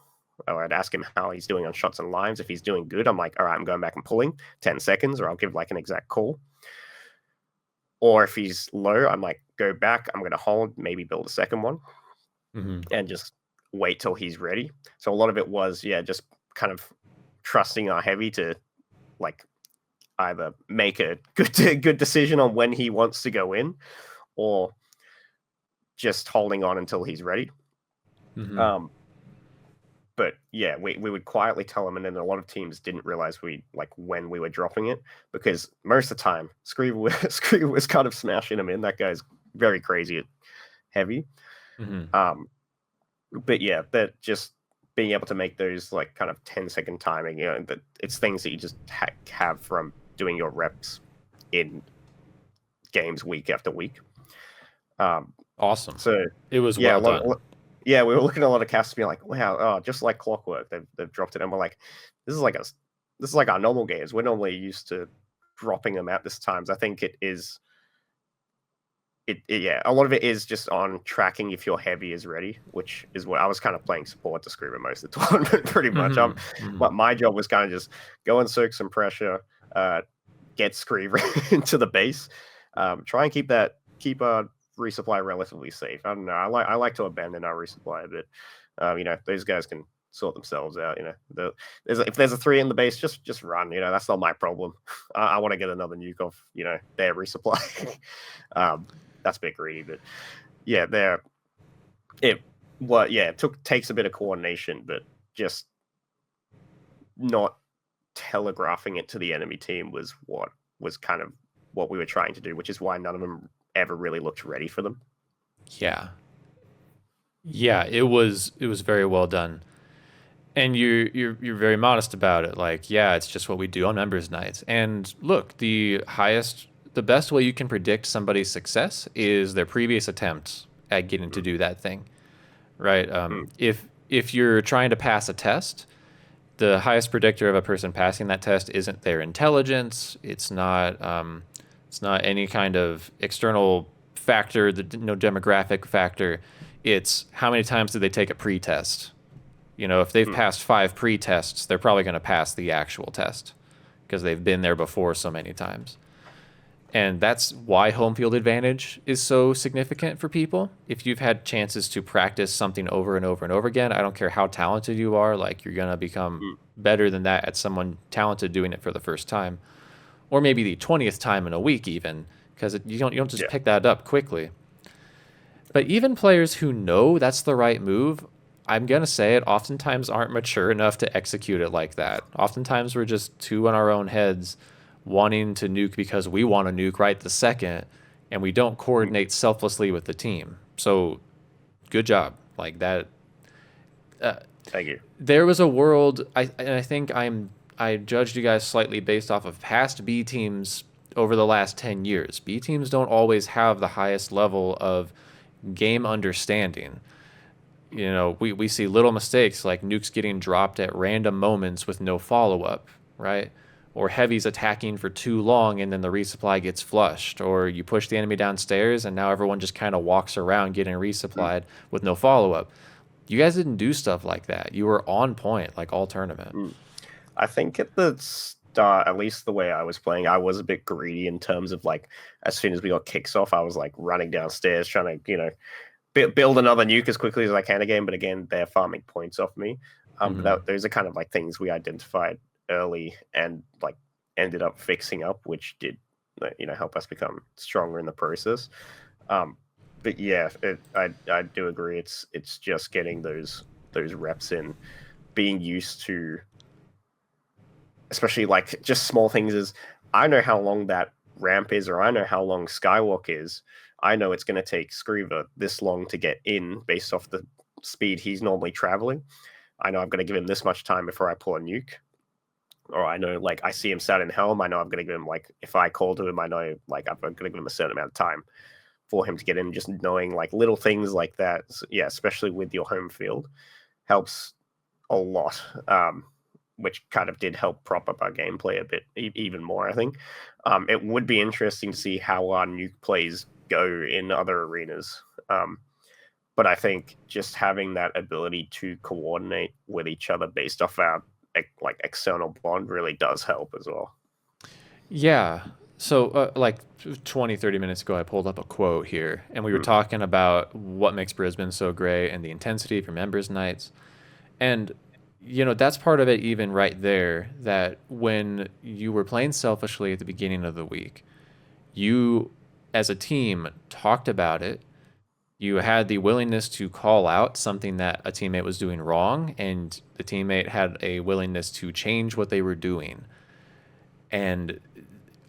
Or I'd ask him how he's doing on shots and lives. If he's doing good, I'm like, all right, I'm going back and pulling 10 seconds, or I'll give like an exact call. Or if he's low, I'm like, go back, I'm going to hold, maybe build a second one, and just wait till he's ready. So a lot of it was, just kind of trusting our heavy to like either make a good decision on when he wants to go in, or just holding on until he's ready. But we would quietly tell him, and then a lot of teams didn't realize when we were dropping it, because most of the time Screever was kind of smashing him in. That guy's very crazy at heavy. But that just being able to make those like kind of 10-second timing, that it's things that you just have from doing your reps in games week after week. Awesome. So it was yeah, well done. Yeah, we were looking at a lot of casts being like, wow, oh, just like clockwork, they've dropped it, and we're like, this is like our normal games. We're normally used to dropping them at this times. I think it is. Yeah, a lot of it is just on tracking if your heavy is ready, which is what I was kind of playing support to Screamer most of the tournament, pretty much. But my job was kind of just go and soak some pressure, get Screamer into the base, try and keep our resupply relatively safe. I don't know. I like to abandon our resupply a bit. Those guys can sort themselves out. If there's a 3 in the base, just run. That's not my problem. I want to get another nuke off. Their resupply. That's a bit greedy, but yeah, it takes a bit of coordination, but just not telegraphing it to the enemy team was kind of what we were trying to do, which is why none of them ever really looked ready for them. Yeah, it was very well done, and you're very modest about it. Like, yeah, it's just what we do on members nights. And look, the best way you can predict somebody's success is their previous attempt at getting to do that thing, right? If you're trying to pass a test, the highest predictor of a person passing that test isn't their intelligence. It's not any kind of external factor, no demographic factor. It's how many times did they take a pre-test. If they've passed 5 pre-tests, they're probably going to pass the actual test because they've been there before so many times. And that's why home field advantage is so significant for people. If you've had chances to practice something over and over and over again, I don't care how talented you are, like, you're going to become better than that at someone talented doing it for the first time. Or maybe the 20th time in a week even, because you don't just pick that up quickly. But even players who know that's the right move, I'm going to say it, oftentimes aren't mature enough to execute it like that. Oftentimes we're just too in our own heads, wanting to nuke because we want to nuke right the second, and we don't coordinate selflessly with the team. So good job. Like that. Thank you. There was a world, I think I judged you guys slightly based off of past B teams over the last 10 years. B teams don't always have the highest level of game understanding. We see little mistakes like nukes getting dropped at random moments with no follow-up, right? Or heavies attacking for too long and then the resupply gets flushed. Or you push the enemy downstairs and now everyone just kind of walks around getting resupplied with no follow-up. You guys didn't do stuff like that. You were on point like all tournament. I think at the start, at least the way I was playing, I was a bit greedy in terms of, like, as soon as we got kicks off, I was like running downstairs trying to, build another nuke as quickly as I can again. But again, they're farming points off me. Those are kind of like things we identified early and like ended up fixing up, which did help us become stronger in the process. But yeah, I do agree. It's just getting those reps in, being used to, especially like just small things as I know how long that ramp is, or I know how long Skywalk is. I know it's going to take Screaver this long to get in based off the speed he's normally traveling. I know I'm going to give him this much time before I pull a nuke. Or I know, like, I see him sat in Helm. I know I'm going to give him, like, if I call to him, I know, like, I'm going to give him a certain amount of time for him to get in. Just knowing, like, little things like that, yeah, especially with your home field, helps a lot, which kind of did help prop up our gameplay a bit, even more, I think. It would be interesting to see how our nuke plays go in other arenas. But I think just having that ability to coordinate with each other based off our like external bond really does help as well. Yeah. So like 20-30 minutes ago, I pulled up a quote here, and we were talking about what makes Brisbane so great and the intensity of your members' nights. And, that's part of it even right there, that when you were playing selfishly at the beginning of the week, you as a team talked about it. You had the willingness to call out something that a teammate was doing wrong, and the teammate had a willingness to change what they were doing. And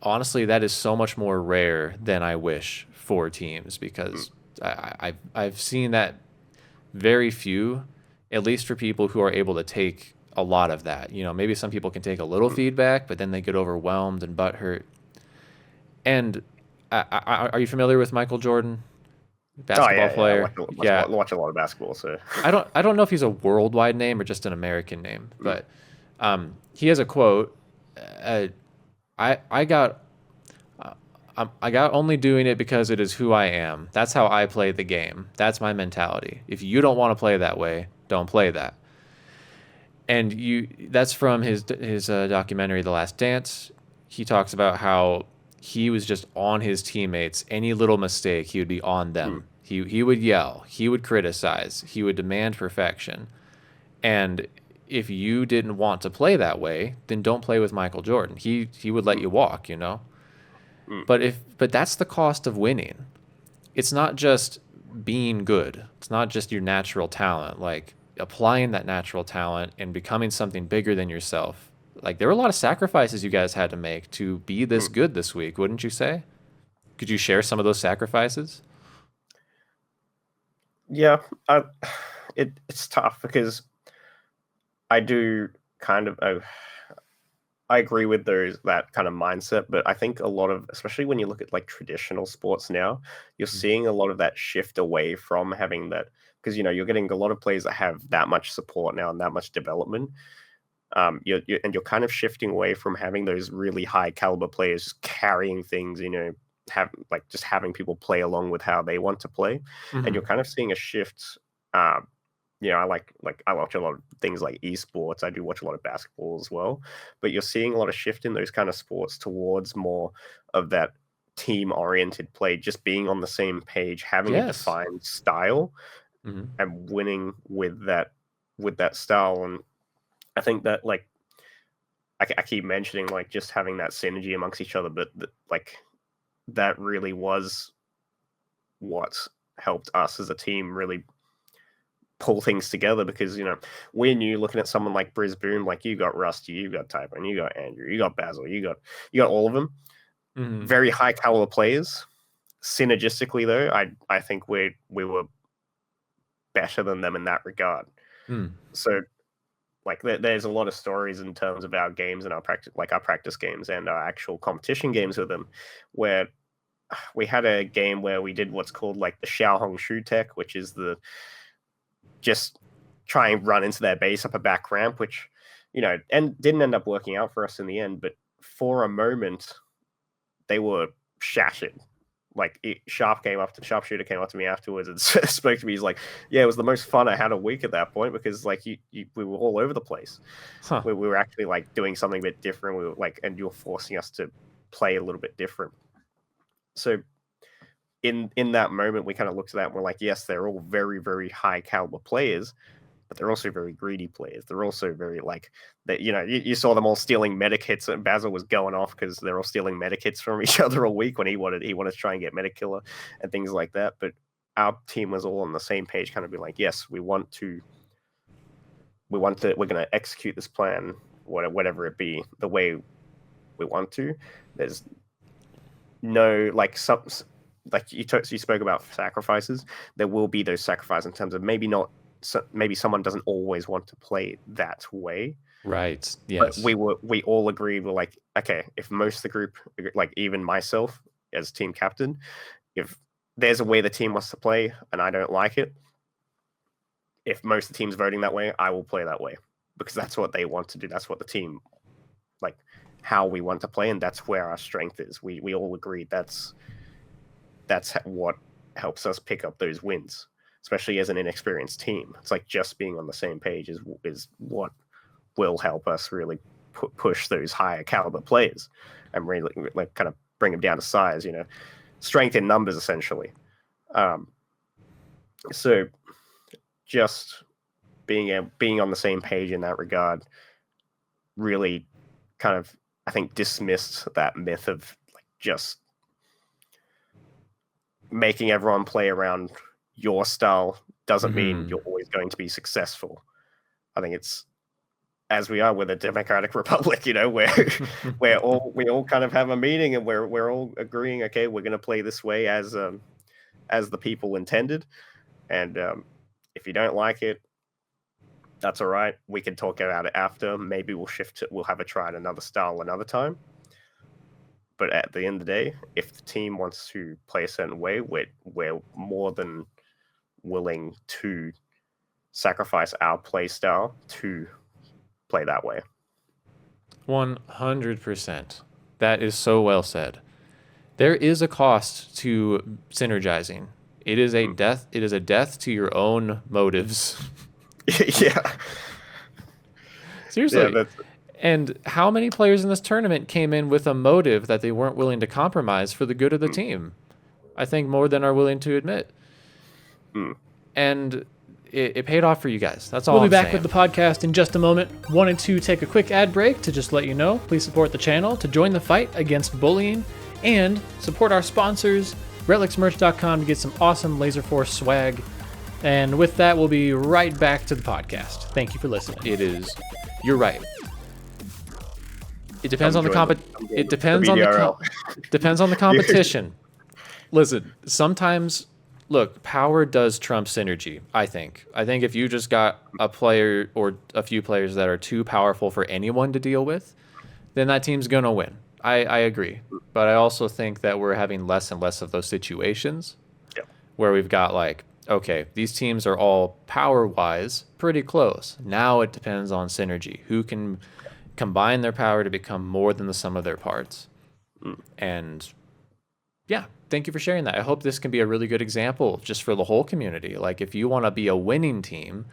honestly, that is so much more rare than I wish for teams, because I've seen that very few, at least for people who are able to take a lot of that. Maybe some people can take a little feedback, but then they get overwhelmed and butthurt. And are you familiar with Michael Jordan, Oh basketball yeah, yeah. I player? Yeah, watch a lot of basketball. So I don't know if he's a worldwide name or just an American name, Mm, but he has a quote. Uh, I got I got only doing it because it is who I am. That's how I play the game. That's my mentality. If you don't want to play that way, don't play that. And that's from his documentary The Last Dance. He talks about how he was just on his teammates. Any little mistake, he would be on mm, them. He would yell, he would criticize, he would demand perfection. And if you didn't want to play that way, then don't play with Michael Jordan. He would let mm, you walk, you know? mm, But that's the cost of winning. It's not just being good. It's not just your natural talent. Like applying that natural talent and becoming something bigger than yourself. Like there were a lot of sacrifices you guys had to make to be this mm. good this week, wouldn't you say? Could you share some of those sacrifices? Yeah. It's tough because I do kind of. I agree with that kind of mindset, but I think a lot of, especially when you look at like traditional sports now, you're Mm. seeing a lot of that shift away from having that because you're getting a lot of players that have that much support now and that much development. You're kind of shifting away from having those really high caliber players just carrying things, have like just having people play along with how they want to play, and you're Mm-hmm. kind of seeing a shift. Um, I watch a lot of things like esports. I do watch a lot of basketball as well, but you're seeing a lot of shift in those kind of sports towards more of that team oriented play, just being on the same page, having a Yes. defined style, Mm-hmm. and winning with that style. And I think that like I keep mentioning like just having that synergy amongst each other, but like that really was what helped us as a team really pull things together because when you looking at someone like Brisbane, like you got Rusty, you got Typhoon, you got Andrew, you got Basil, you got all of them, Mm-hmm. very high caliber players. Synergistically though, I think we were better than them in that regard. Mm. So like there's a lot of stories in terms of our games and our practice games and our actual competition games with them, where we had a game where we did what's called like the Xiaohong Shu tech, which is the just try and run into their base up a back ramp, which and didn't end up working out for us in the end. But for a moment, they were shattered. Like sharpshooter came up to me afterwards and spoke to me. He's like, "Yeah, it was the most fun I had a week at that point because like we were all over the place. Huh. We were actually like doing something a bit different. We were like, and you were forcing us to play a little bit different. So in that moment, we kind of looked at that and we're like, yes, they're all very very high caliber players, but they're also very greedy players. They're also very like that. You saw them all stealing meta kits, and Basil was going off because they're all stealing meta kits from each other all week when he wanted to try and get meta killer and things like that. But our team was all on the same page, kind of be like, yes, we're going to execute this plan, whatever it be, the way we want to. There's no like you spoke about sacrifices. There will be those sacrifices in terms of maybe not. So maybe someone doesn't always want to play that way, Right. but Yes. we all agreed. We're like, okay, if most of the group, like even myself as team captain, if there's a way the team wants to play and I don't like it, if most of the team's voting that way, I will play that way because that's what they want to do. That's what the team like, how we want to play, and that's where our strength is. We all agreed that's what helps us pick up those wins, especially as an inexperienced team. It's like just being on the same page is what will help us really push those higher caliber players and really like kind of bring them down to size. Strength in numbers essentially. So just being on the same page in that regard really kind of, I think, dismissed that myth of like just making everyone play around your style doesn't mean Mm-hmm. you're always going to be successful. I think it's as we are with a democratic republic, where we all kind of have a meeting and we're all agreeing, okay, we're going to play this way as the people intended, and if you don't like it, that's all right. We can talk about it after. Maybe we'll shift it. We'll have a try at another style another time. but at the end of the day, if the team wants to play a certain way, we're more than willing to sacrifice our play style to play that way. 100%. That is so well said. There is a cost to synergizing. It is a death. It is a death to your own motives. Yeah. Seriously. Yeah, and how many players in this tournament came in with a motive that they weren't willing to compromise for the good of the team? I think more than are willing to admit. And it paid off for you guys. That's all. We'll I'm be back saying. with the podcast in just a moment. Wanted to take a quick ad break to just let you know, please support the channel to join the fight against bullying and support our sponsors, relicsmerch.com, to get some awesome Laserforce swag. And with that, we'll be right back to the podcast. Thank you for listening. It is. You're right. It depends on the depends on the competition. Listen, sometimes, look, power does trump synergy. I think if you just got a player or a few players that are too powerful for anyone to deal with, then that team's gonna win. I agree, but I also think that we're having less and less of those situations where we've got like, okay, these teams are all power-wise pretty close. Now it depends on synergy. Who can combine their power to become more than the sum of their parts? And yeah, thank you for sharing that. I hope this can be a really good example just for the whole community. Like, if you want to be a winning team,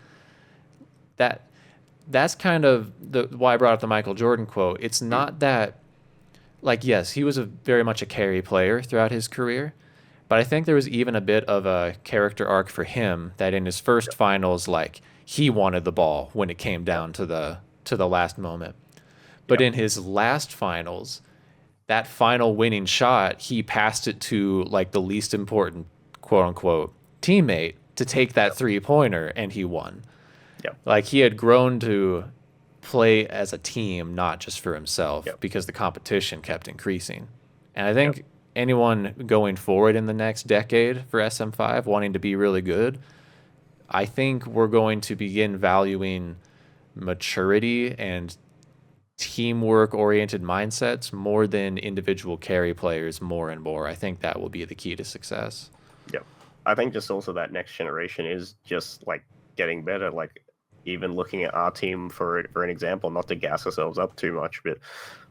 that's kind of why I brought up the Michael Jordan quote. It's not that, like, yes, he was very much a carry player throughout his career, but I think there was even a bit of a character arc for him that in his first finals, like, he wanted the ball when it came down to the last moment. But in his last finals, that final winning shot, he passed it to like the least important, quote unquote, teammate to take that 3-pointer, and he won. Like, he had grown to play as a team, not just for himself, because the competition kept increasing. And I think anyone going forward in the next decade for SM5 wanting to be really good, I think we're going to begin valuing maturity and teamwork-oriented mindsets more than individual carry players more and more. I think that will be the key to success. Yeah. I think just also that next generation is just like getting better. Like, even looking at our team for an example, not to gas ourselves up too much, but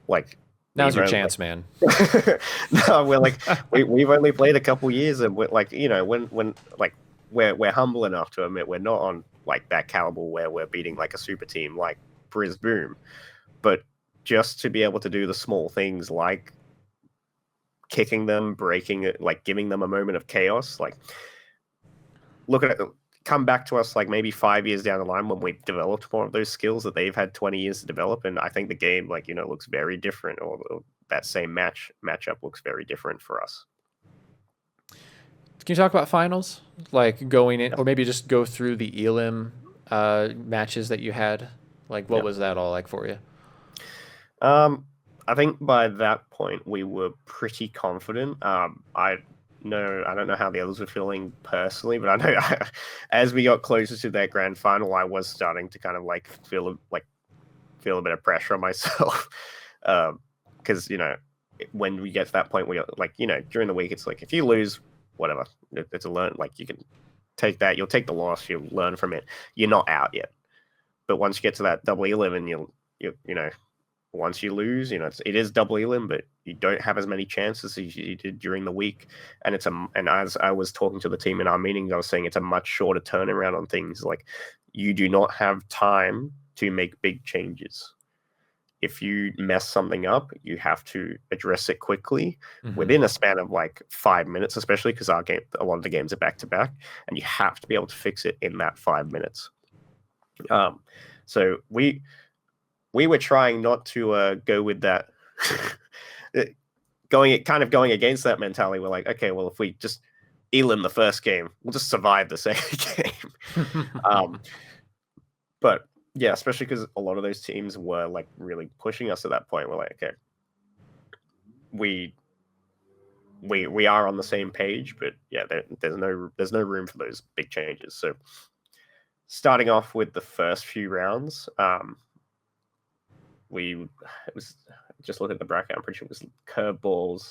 like, now's your chance, man. No, we're like we've only played a couple years, and we're like, you know, when like we're humble enough to admit we're not on like that caliber where we're beating like a super team like Brisbane. But just to be able to do the small things like kicking them, breaking it, like giving them a moment of chaos, like look at it, come back to us like maybe 5 years down the line when we've developed more of those skills that they've had 20 years to develop. And I think the game, like, you know, looks very different, or that same matchup looks very different for us. Can you talk about finals? Like going in, or maybe just go through the Elim matches that you had? Like, what was that all like for you? I think by that point we were pretty confident. I don't know how the others were feeling personally, but I know as we got closer to that grand final, I was starting to kind of like feel a bit of pressure on myself. Because, you know, when we get to that point, we like, you know, during the week, it's like, if you lose, whatever, it's a learn. Like, you can take that, you'll take the loss, you'll learn from it. You're not out yet. But once you get to that double elim, you know, once you lose, you know, it is double elim, but you don't have as many chances as you did during the week. And and as I was talking to the team in our meetings, I was saying it's a much shorter turnaround on things. Like, you do not have time to make big changes. If you mess something up, you have to address it quickly within a span of like 5 minutes, especially because a lot of the games are back to back, and you have to be able to fix it in that 5 minutes. So we were trying not to go with that, going against that mentality. We're like, okay, well, if we just elim the first game, we'll just survive the second game. But yeah, especially because a lot of those teams were like really pushing us at that point. We're like, okay, we are on the same page, but yeah, there's no room for those big changes. So starting off with the first few rounds, it was just look at the bracket. I'm pretty sure it was curveballs.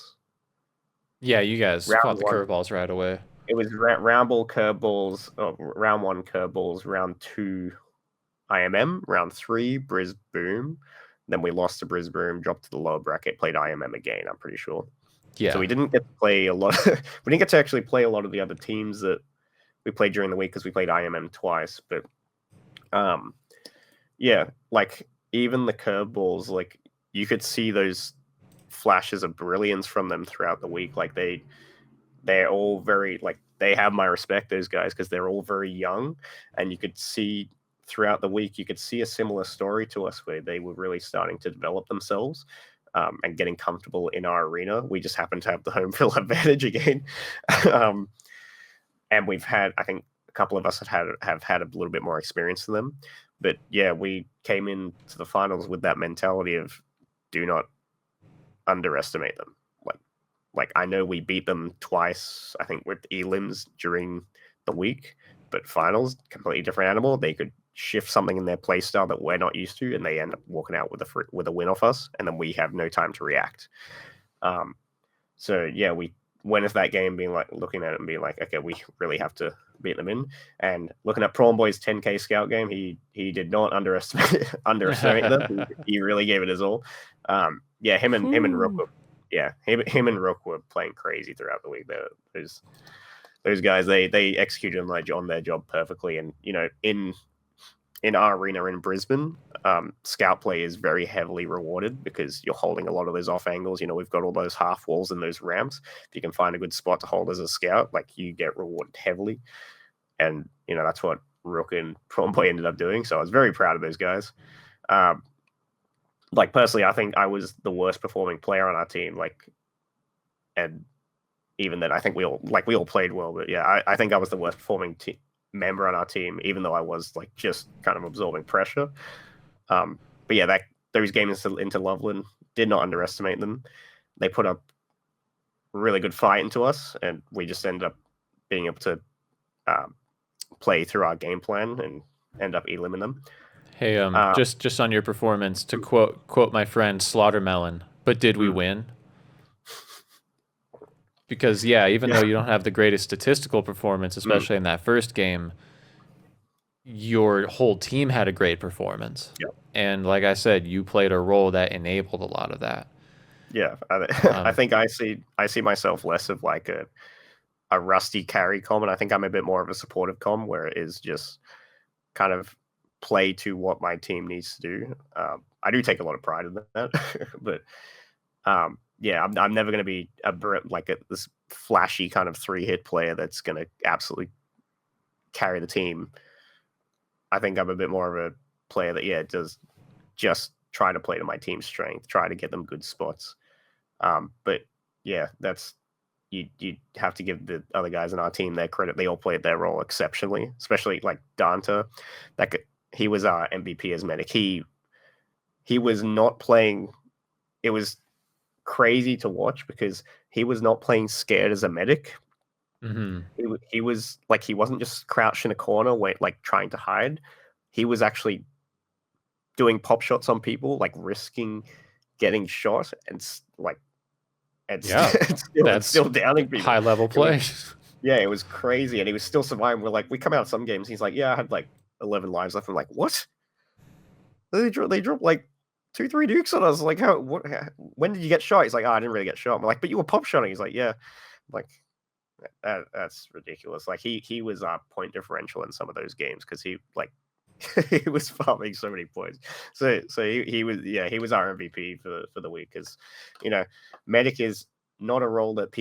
Yeah, you guys Round fought the one. curveballs right away. It was round ball curveballs. Round 1 curveballs. Round 2 IMM. Round 3 Brisbane. Then we lost to Brisbane, dropped to the lower bracket, played IMM again. I'm pretty sure. Yeah. So we didn't get to play a lot. We didn't get to actually play a lot of the other teams that we played during the week because we played IMM twice. But yeah, like even the curveballs, like you could see those flashes of brilliance from them throughout the week. Like they're all very, like, they have my respect, those guys, because they're all very young, and you could see throughout the week, you could see a similar story to us where they were really starting to develop themselves and getting comfortable in our arena. We just happen to have the home field advantage again. And we've had, I think a couple of us have had a little bit more experience than them. But yeah, we came into the finals with that mentality of do not underestimate them. Like I know we beat them twice, I think, with elims during the week, but finals, completely different animal. They could shift something in their play style that we're not used to, and they end up walking out with a win off us, and then we have no time to react. So yeah, we went into that game being like, looking at it and being like, okay, we really have to beat them in. And looking at Prawn Boy's 10K scout game, he did not underestimate them. He really gave it his all. Yeah, him and Rook were, him and Rook were playing crazy throughout the week. Those guys, they executed on their job perfectly. And you know, in our arena in Brisbane, scout play is very heavily rewarded because you're holding a lot of those off angles. You know, we've got all those half walls and those ramps. If you can find a good spot to hold as a scout, like, you get rewarded heavily. And you know, that's what Rook and Prawn Boy ended up doing. So I was very proud of those guys. Like, personally, I think I was the worst performing player on our team. Like, and even then, I think we all played well. But yeah, I think I was the worst performing member on our team, even though I was like just kind of absorbing pressure. But yeah, those games into Loveland, did not underestimate them. They put up a really good fight into us, and we just ended up being able to play through our game plan and end up eliminating them. Hey, just on your performance, to quote my friend Slaughtermelon, but did we win? Because yeah, even though you don't have the greatest statistical performance, especially in that first game, your whole team had a great performance. Yep. And like I said, you played a role that enabled a lot of that. Yeah, I think I see myself less of like a rusty carry com, and I think I'm a bit more of a supportive com, where it is just kind of play to what my team needs to do. I do take a lot of pride in that, but yeah, I'm never going to be this flashy kind of 3-hit player that's going to absolutely carry the team. I think I'm a bit more of a player that does just try to play to my team's strength, try to get them good spots. But yeah, that's you have to give the other guys in our team their credit. They all played their role exceptionally, especially like Danta. He was our MVP as medic. He was not playing. It was crazy to watch because he was not playing scared as a medic. Mm-hmm. He was like, he wasn't just crouched in a corner, like trying to hide. He was actually doing pop shots on people, like risking getting shot and still downing people. High level play. It was crazy, and he was still surviving. We come out some games. He's like, I had like 11 lives left. I'm like, what? They dropped like 2-3 dukes on us. Like, when did you get shot? He's like, I didn't really get shot. I'm like, but you were pop shotting. He's like, yeah. I'm like, that's ridiculous. Like, he was our point differential in some of those games because he he was farming so many points. So he was our MVP for the week, because you know, medic is not a role that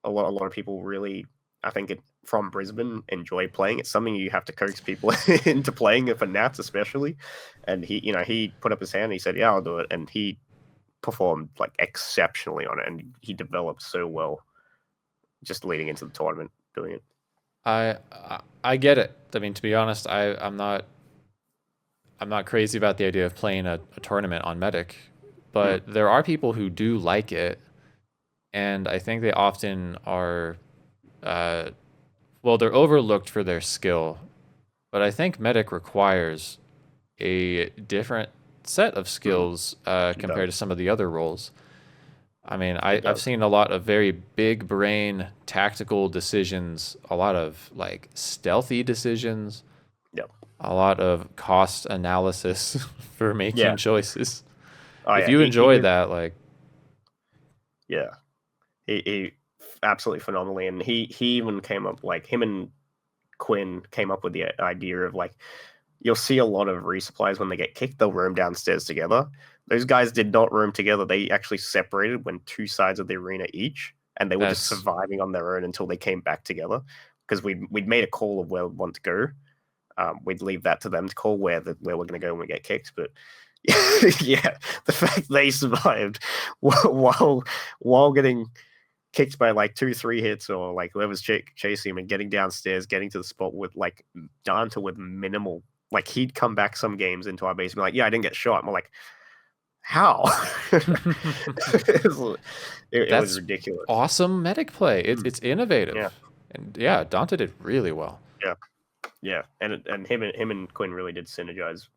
a lot of people really, I think, from Brisbane enjoy playing. It's something you have to coax people into playing, for Nats especially. And he put up his hand and he said, yeah, I'll do it. And he performed like exceptionally on it, and he developed so well just leading into the tournament doing it. I get it. I mean, to be honest, I'm not crazy about the idea of playing a tournament on medic, but there are people who do like it, and I think they often are they're overlooked for their skill. But I think medic requires a different set of skills compared to some of the other roles. I mean, I've seen a lot of very big brain tactical decisions, a lot of like stealthy decisions, a lot of cost analysis for making choices. If you enjoy that, like, he absolutely phenomenally, and he even came up, like, him and Quinn came up with the idea of, like, you'll see a lot of resupplies when they get kicked, they'll roam downstairs together. Those guys did not roam together. They actually separated, went two sides of the arena each, and they were just surviving on their own until they came back together, because we'd made a call of where we want to go. We'd leave that to them to call where we're going to go when we get kicked. But yeah, the fact they survived while getting kicked by like 2-3 hits, or like whoever's chasing him, and getting downstairs, getting to the spot with like Danta with minimal, like he'd come back some games into our base and be like, yeah, I didn't get shot. And we're like, how? it was ridiculous. Awesome medic play. It's innovative. Yeah. And yeah, Danta did really well. Yeah, and him and Quinn really did synergize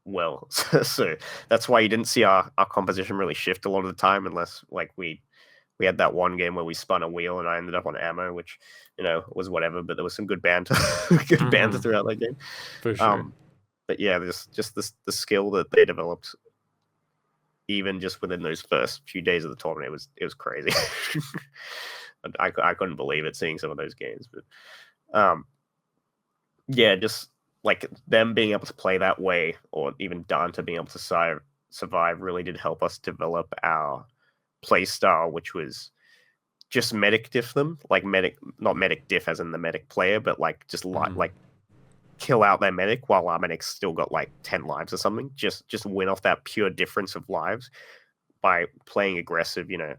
well. So that's why you didn't see our composition really shift a lot of the time, unless like we had that one game where we spun a wheel and I ended up on ammo, which, you know, was whatever, but there was some good banter, banter throughout that game. For sure. But yeah, just the skill that they developed, even just within those first few days of the tournament, it was crazy. I couldn't believe it, seeing some of those games. But yeah, just like them being able to play that way, or even Danta being able to survive, really did help us develop our play style, which was just medic diff them, like not medic diff as in the medic player, but like just like kill out their medic while our medic's still got like 10 lives or something. Just win off that pure difference of lives by playing aggressive. You know,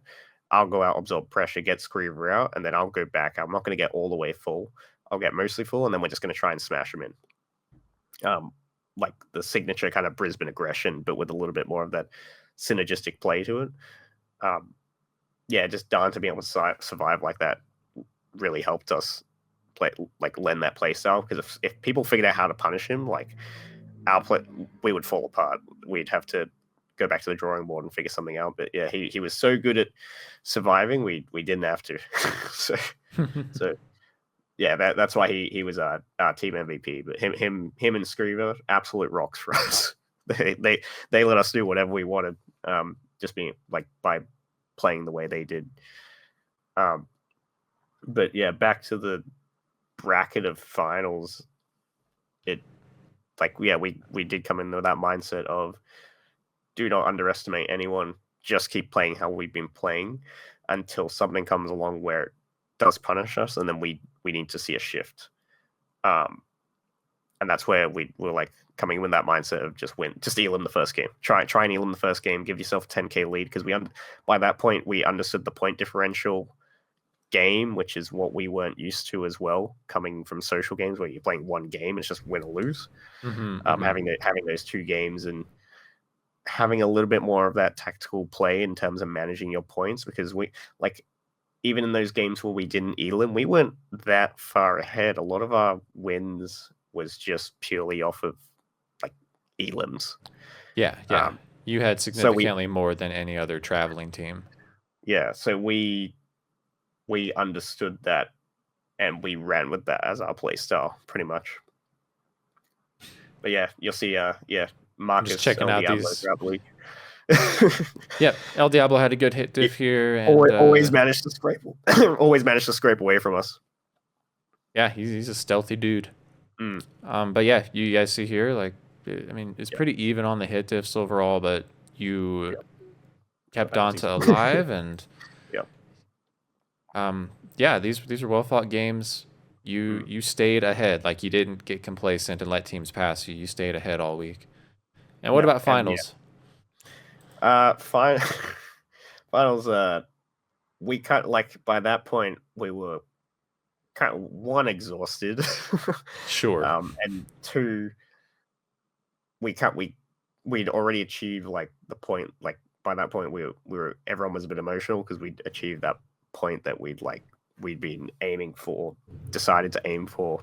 I'll go out, absorb pressure, get Screaver out, and then I'll go back. I'm not going to get all the way full. I'll get mostly full, and then we're just going to try and smash them in. Like the signature kind of Brisbane aggression, but with a little bit more of that synergistic play to it. Yeah, just Danta being able to survive like that really helped us lend that play style, because if people figured out how to punish him, like we would fall apart. We'd have to go back to the drawing board and figure something out. But yeah, he was so good at surviving, we didn't have to. so yeah, that's why he was our team MVP. But him and Screaver, absolute rocks for us. They let us do whatever we wanted, just being like by playing the way they did. But yeah, back to the bracket of finals. We did come in with that mindset of, do not underestimate anyone. Just keep playing how we've been playing until something comes along where it does punish us, and then we need to see a shift. And that's where we're like coming in with that mindset of just eel in the first game. Try and eel in the first game. Give yourself a 10k lead, because by that point we understood the point differential game, which is what we weren't used to as well, coming from social games where you're playing one game, it's just win or lose. Having those two games and having a little bit more of that tactical play in terms of managing your points, because we, like, even in those games where we didn't eel in, we weren't that far ahead. A lot of our wins was just purely off of like elims. Yeah. You had significantly more than any other traveling team. Yeah, so we understood that, and we ran with that as our play style, pretty much. But yeah, you'll see. Marcus just checking out Diablo these. throughout the week. Yep, El Diablo had a good hit diff here. And, always managed to scrape. Always managed to scrape away from us. Yeah, he's a stealthy dude. But yeah, you guys see here, like, I mean, it's pretty even on the hit diffs overall, but you kept Danta alive, and these are well fought games. You stayed ahead, like you didn't get complacent and let teams pass you. You stayed ahead all week. And what about finals? Finals. We kind of, like, by that point we were kind of, one, exhausted. Sure. And two, we'd already achieved like the point. Like by that point, we were everyone was a bit emotional because we'd achieved that point that we'd been aiming for, decided to aim for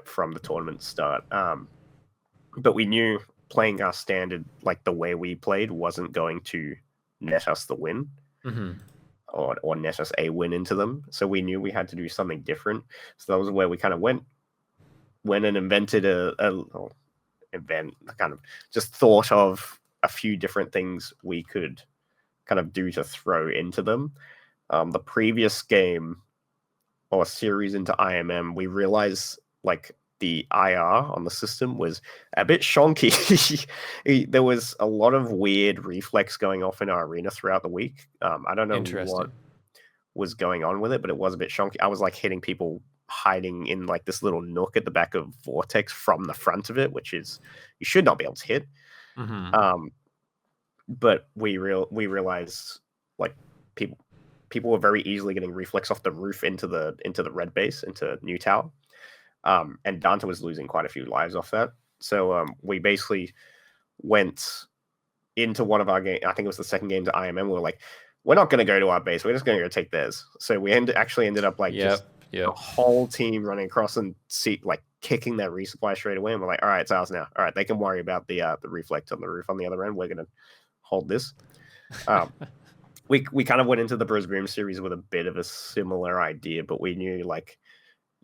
from the tournament start. But we knew playing our standard, like the way we played, wasn't going to net us the win. Or net us a win into them. So we knew we had to do something different. So that was where we kind of went and invented kind of just thought of a few different things we could kind of do to throw into them. The previous game or series into IMM, we realized like the IR on the system was a bit shonky. There was a lot of weird reflex going off in our arena throughout the week. I don't know what was going on with it, but it was a bit shonky. I was like hitting people hiding in like this little nook at the back of Vortex from the front of it, which is you should not be able to hit. But we realized like people were very easily getting reflex off the roof into the red base, into New Tower. And Dante was losing quite a few lives off that. So we basically went into one of our games. I think it was the second game to IMM. We were like, we're not going to go to our base. We're just going to go take theirs. So we actually ended up like just the whole team running across and kicking their resupply straight away. And we're like, all right, it's ours now. All right, they can worry about the reflect on the roof on the other end. We're going to hold this. We kind of went into the Brisbane series with a bit of a similar idea, but we knew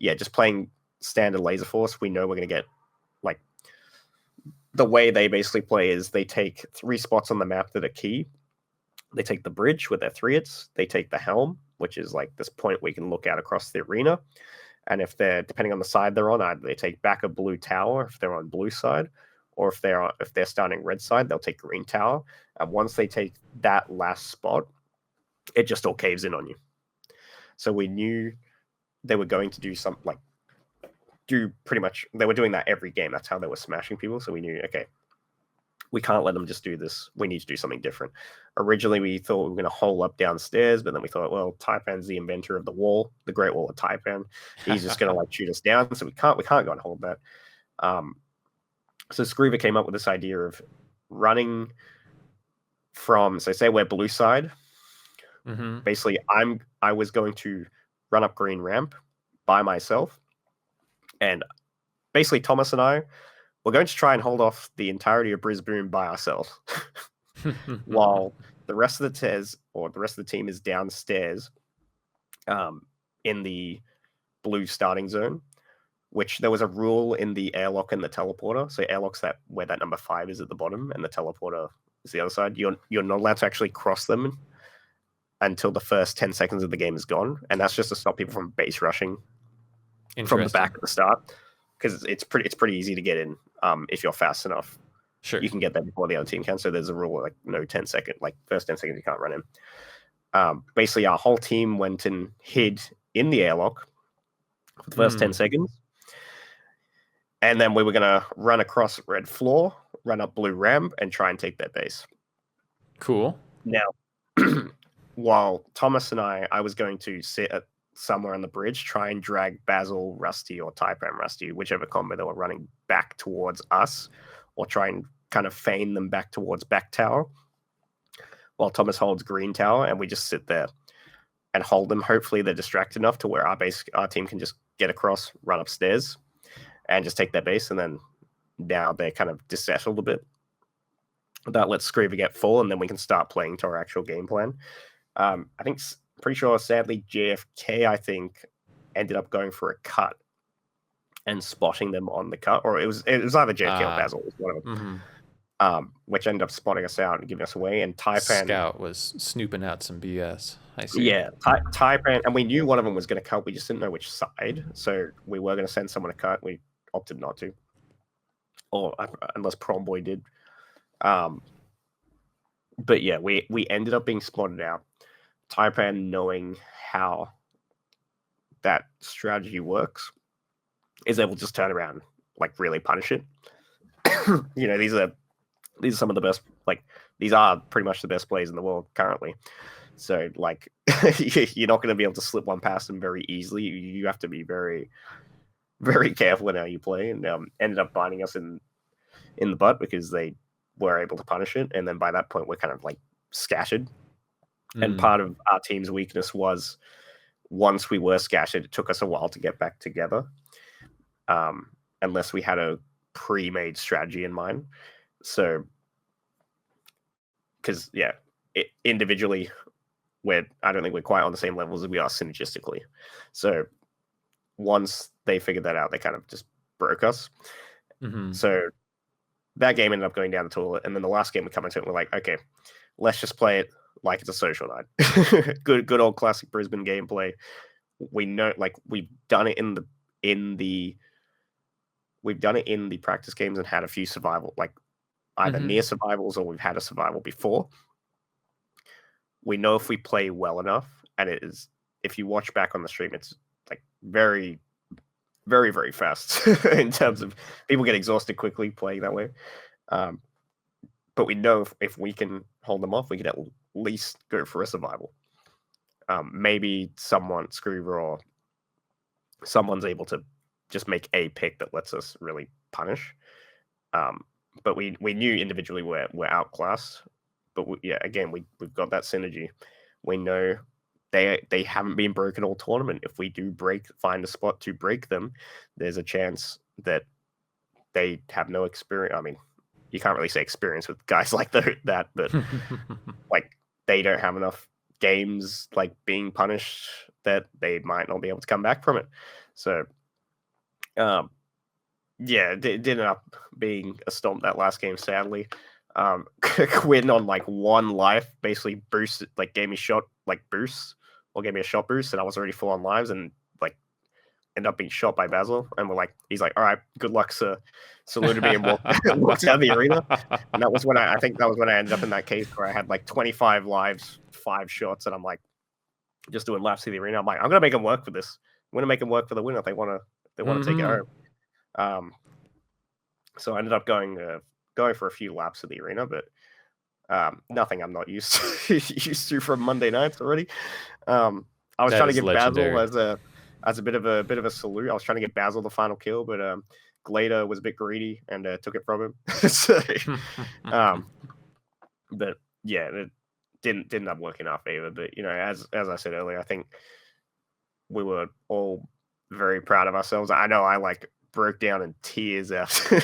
just playing standard Laserforce, we know we're going to get like the way they basically play is they take 3 spots on the map that are key. They take the bridge with their 3-hits. They take the helm, which is like this point we can look out across the arena. And if they're, depending on the side they're on, either they take back a blue tower if they're on blue side, or if they're starting red side, they'll take green tower. And once they take that last spot, it just all caves in on you. So we knew they were going to do something they were doing that every game. That's how they were smashing people. So we knew, okay, we can't let them just do this. We need to do something different. Originally, we thought we were going to hole up downstairs, but then we thought, well, Taipan's the inventor of the wall, the Great Wall of Taipan. He's just going to shoot us down. So we can't go and hold that. So Screever came up with this idea of running from, so say we're blue side. Basically, I was going to run up green ramp by myself. And basically, Thomas and I were going to try and hold off the entirety of Brisbane by ourselves, while the rest of the team is downstairs, in the blue starting zone. Which there was a rule in the airlock and the teleporter. So airlock's where that number 5 is at the bottom, and the teleporter is the other side. You're not allowed to actually cross them until the first 10 seconds of the game is gone, and that's just to stop people from base rushing from the back at the start, because it's pretty easy to get in if you're fast enough. Sure, you can get there before the other team can. So there's a rule like no 10 second, like first 10 seconds you can't run in. Basically, our whole team went and hid in the airlock for the first 10 seconds. And then we were going to run across red floor, run up blue ramp, and try and take their base. Cool. Now, while Thomas and I was going to sit somewhere on the bridge, try and drag Basil, Rusty, or Taipan Rusty, whichever combo they were running back towards us, or try and kind of feign them back towards back tower, while Thomas holds green tower, and we just sit there and hold them. Hopefully they're distracted enough to where our team can just get across, run upstairs, and just take their base, and then now they're kind of dissettled a bit. That lets Screever get full, and then we can start playing to our actual game plan. Pretty sure, sadly, JFK, I think, ended up going for a cut and spotting them on the cut, or it was either JFK or Basil, one of them, which ended up spotting us out and giving us away. And Taipan Scout was snooping out some BS. I see. Yeah, Taipan, and we knew one of them was going to cut. We just didn't know which side, so we were going to send someone to cut. We opted not to, or unless Prom Boy did. But yeah, we ended up being spotted out. Taipan, knowing how that strategy works, is able to just turn around, like really punish it. These are some of the best. Like, these are pretty much the best players in the world currently. So, like, you're not going to be able to slip one past them very easily. You have to be very, very careful in how you play, and ended up biting us in the butt because they were able to punish it. And then by that point, we're kind of like scattered. And part of our team's weakness was once we were scattered, it took us a while to get back together, unless we had a pre-made strategy in mind. So, because individually, I don't think we're quite on the same levels as we are synergistically. So once they figured that out, they kind of just broke us. So that game ended up going down the toilet, and then the last game we come into it, we're like, okay, let's just play it like it's a social night. good old classic Brisbane gameplay. We know, like, we've done it in the practice games and had a few survival, like either near survivals or we've had a survival before. We know if we play well enough, and it is, if you watch back on the stream, it's like very, very, very fast in terms of people get exhausted quickly playing that way. But we know if we can hold them off, we can at least go for a survival. Maybe Scroover or someone's able to just make a pick that lets us really punish. But we knew individually we're outclassed. But we've got that synergy. We know they haven't been broken all tournament. If we do find a spot to break them, there's a chance that they have no experience. I mean, you can't really say experience with guys like that, but like they don't have enough games like being punished that they might not be able to come back from it. So, it did end up being a stomp that last game, sadly. Quinn on like one life basically boosted, like gave me shot like boosts or gave me a shot boost, and I was already full on lives and like ended up being shot by Basil, and he's like, all right, good luck, sir. Saluted me and walked out of the arena. And that was when I think that was when I ended up in that case where I had like 25 lives, 5 shots, and I'm like just doing laps through the arena. I'm like, I'm gonna make them work for this. I'm gonna make them work for the winner if they want to take it home. So I ended up going for a few laps of the arena, but nothing I'm not used to from Monday nights already. I was trying to get legendary. Basil as a bit of a salute. I was trying to get Basil the final kill, but Glader was a bit greedy and took it from him. So, but yeah, it didn't end up working out either. But as I said earlier, I think we were all very proud of ourselves. I know I broke down in tears after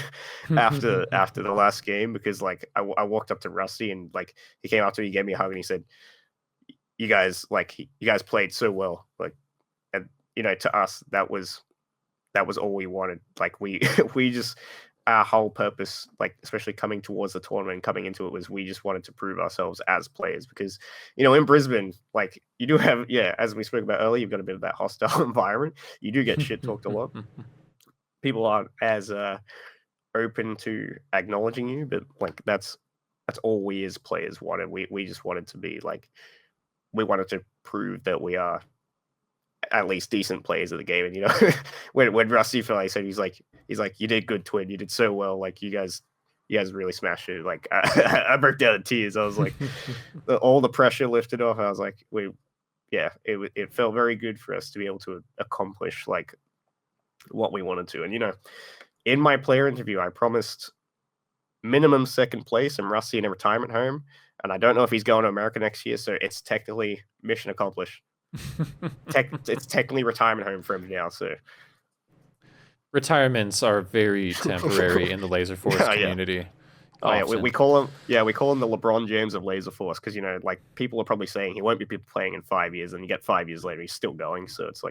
the last game, because I walked up to Rusty and he came up to me, he gave me a hug, and he said, you guys played so well, and to us that was all we wanted. We just, our whole purpose, especially coming towards the tournament and coming into it, was we just wanted to prove ourselves as players, because in Brisbane, you do have, as we spoke about earlier, you've got a bit of that hostile environment. You do get shit talked a lot. People aren't as open to acknowledging you, but that's all we as players wanted. We just wanted to be we wanted to prove that we are at least decent players of the game. And when Rusty said, he's like, you did good, Twin. You did so well. You guys really smashed it. I broke down in tears. I was like, all the pressure lifted off. I was like, it felt very good for us to be able to accomplish what we wanted to. And in my player interview, I promised minimum second place and Rusty in a retirement home, and I don't know if he's going to America next year, so it's technically mission accomplished. It's technically retirement home for him now. So retirements are very temporary in the Laserforce community. We call him the LeBron James of Laserforce, because people are probably saying he won't be playing in 5 years, and you get 5 years later he's still going. So it's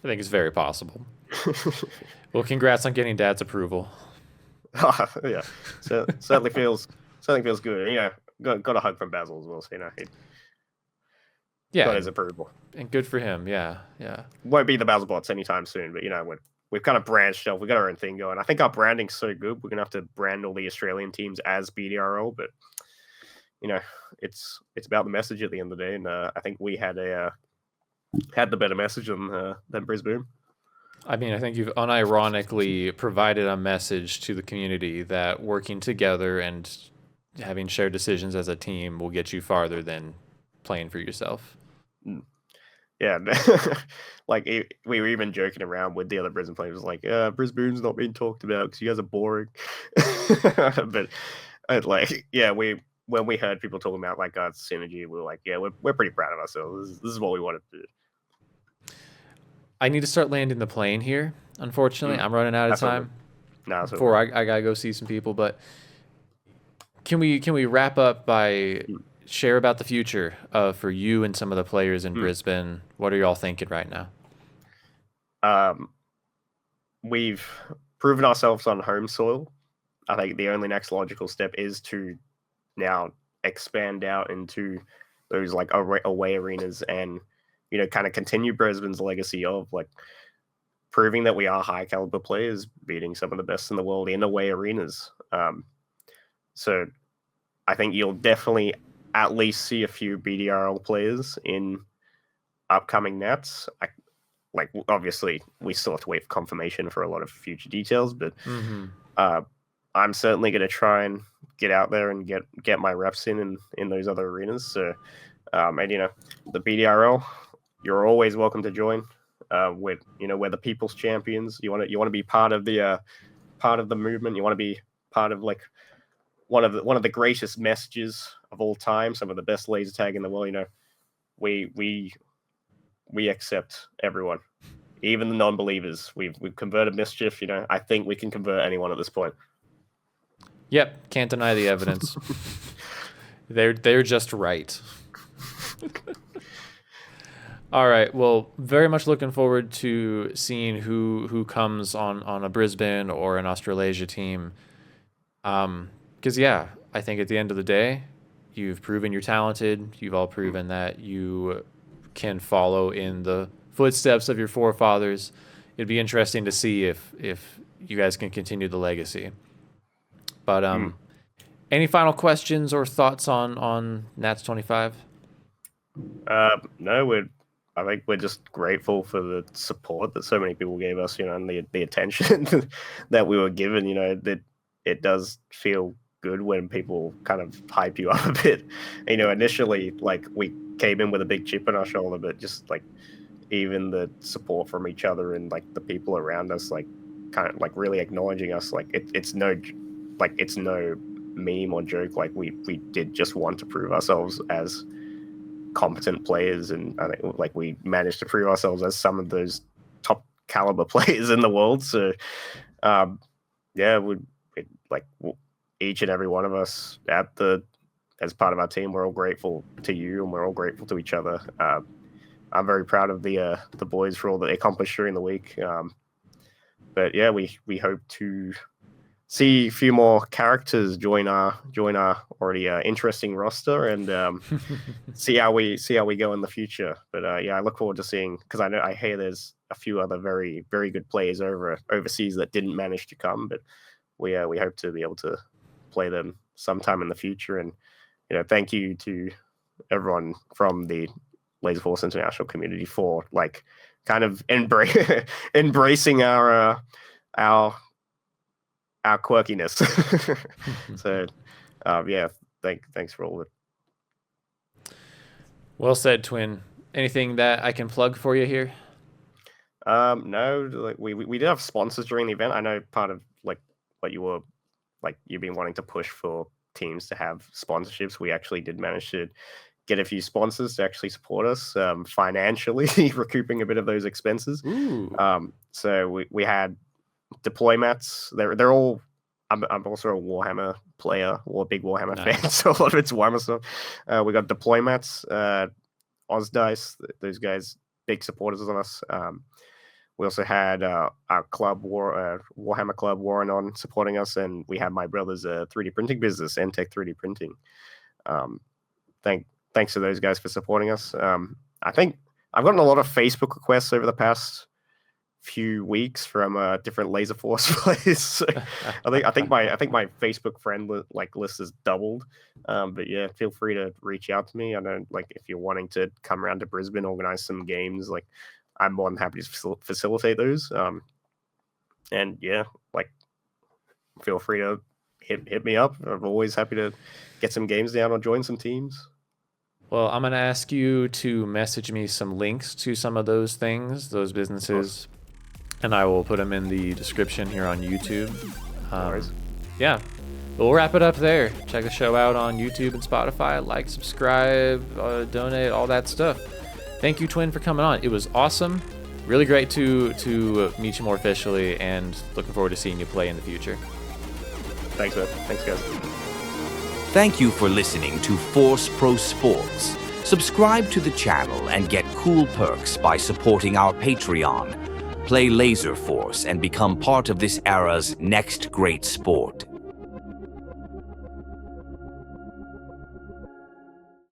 I think it's very possible. Well, congrats on getting Dad's approval. Yeah, so certainly feels good. Got a hug from Basil as well. So got his approval, and good for him. Yeah. Won't be the Basil bots anytime soon, but we've kind of branched off. We got our own thing going. I think our branding's so good, we're gonna have to brand all the Australian teams as BDRL, but it's about the message at the end of the day, and I think we had the better message than Brisbane. I mean, I think you've unironically provided a message to the community that working together and having shared decisions as a team will get you farther than playing for yourself. Yeah, we were even joking around with the other Brisbane players, Brisbane's not being talked about because you guys are boring. But when we heard people talking about our synergy, we were like, we're pretty proud of ourselves. This is what we wanted to do. I need to start landing the plane here. Unfortunately, I'm running out of time. No, before I gotta go see some people, but can we wrap up by share about the future for you and some of the players in Brisbane? What are y'all thinking right now? We've proven ourselves on home soil. I think the only next logical step is to now expand out into those like away arenas and, you know, kind of continue Brisbane's legacy of like proving that we are high caliber players, beating some of the best in the world in away arenas. So I think you'll definitely at least see a few BDRL players in upcoming Nats. Like obviously we still have to wait for confirmation for a lot of future details, but I'm certainly going to try and get out there and get my reps in those other arenas. So, and you know, the BDRL, you're always welcome to join. We're the people's champions. You want to be part of the movement. You want to be part of like one of the greatest messages of all time. Some of the best laser tag in the world. You know, we accept everyone, even the non-believers. We've converted mischief. You know, I think we can convert anyone at this point. Yep, can't deny the evidence. They're just right. All right. Well, very much looking forward to seeing who comes on a Brisbane or an Australasia team. Because yeah, I think at the end of the day, you've proven you're talented. You've all proven that you can follow in the footsteps of your forefathers. It'd be interesting to see if you guys can continue the legacy. But any final questions or thoughts on Nats 25? No, I think we're just grateful for the support that so many people gave us, you know, and the attention that we were given. You know, that it does feel good when people kind of hype you up a bit. You know, initially, like we came in with a big chip on our shoulder, but just like even the support from each other and like the people around us, like kind of like really acknowledging us, like it's no meme or joke. Like we did just want to prove ourselves as competent players, and I think like we managed to prove ourselves as some of those top caliber players in the world. So yeah, each and every one of us as part of our team, we're all grateful to you and we're all grateful to each other. I'm very proud of the boys for all that they accomplished during the week. But yeah, we hope to see a few more characters join our already interesting roster and see how we go in the future. But yeah, I look forward to seeing, because I hear there's a few other very, very good players overseas that didn't manage to come, but we hope to be able to play them sometime in the future. And you know, thank you to everyone from the Laserforce International community for like kind of embracing our quirkiness. So yeah, thanks for all of it. Well said, Twin. Anything that I can plug for you here? No, like we did have sponsors during the event. I know part of like what you've been wanting to push for teams to have sponsorships. We actually did manage to get a few sponsors to actually support us financially, recouping a bit of those expenses. So we had deploy mats. They're all. I'm also a Warhammer player, or a big Warhammer fan, so a lot of it's Warhammer stuff. We got deploy mats, Oz Dice. Those guys, big supporters of us. We also had our club, Warhammer Club, Warren on supporting us, and we had my brother's 3D printing business, Entech 3D Printing. Thanks to those guys for supporting us. I think I've gotten a lot of Facebook requests over the past few weeks from different Laserforce players. So I think my Facebook friend list has doubled. But yeah, feel free to reach out to me. I know, like, if you're wanting to come around to Brisbane, organize some games, like I'm more than happy to facilitate those. And yeah, like feel free to hit me up. I'm always happy to get some games down or join some teams. Well, I'm going to ask you to message me some links to some of those things, those businesses, and I will put them in the description here on YouTube. Yeah, we'll wrap it up there. Check the show out on YouTube and Spotify. Like, subscribe, donate, all that stuff. Thank you, Twin, for coming on. It was awesome. really great to meet you more officially, and looking forward to seeing you play in the future. Thanks, man. Thanks, guys. Thank you for listening to Force Pro Sports. Subscribe to the channel and get cool perks by supporting our Patreon. Play Laserforce and become part of this era's next great sport.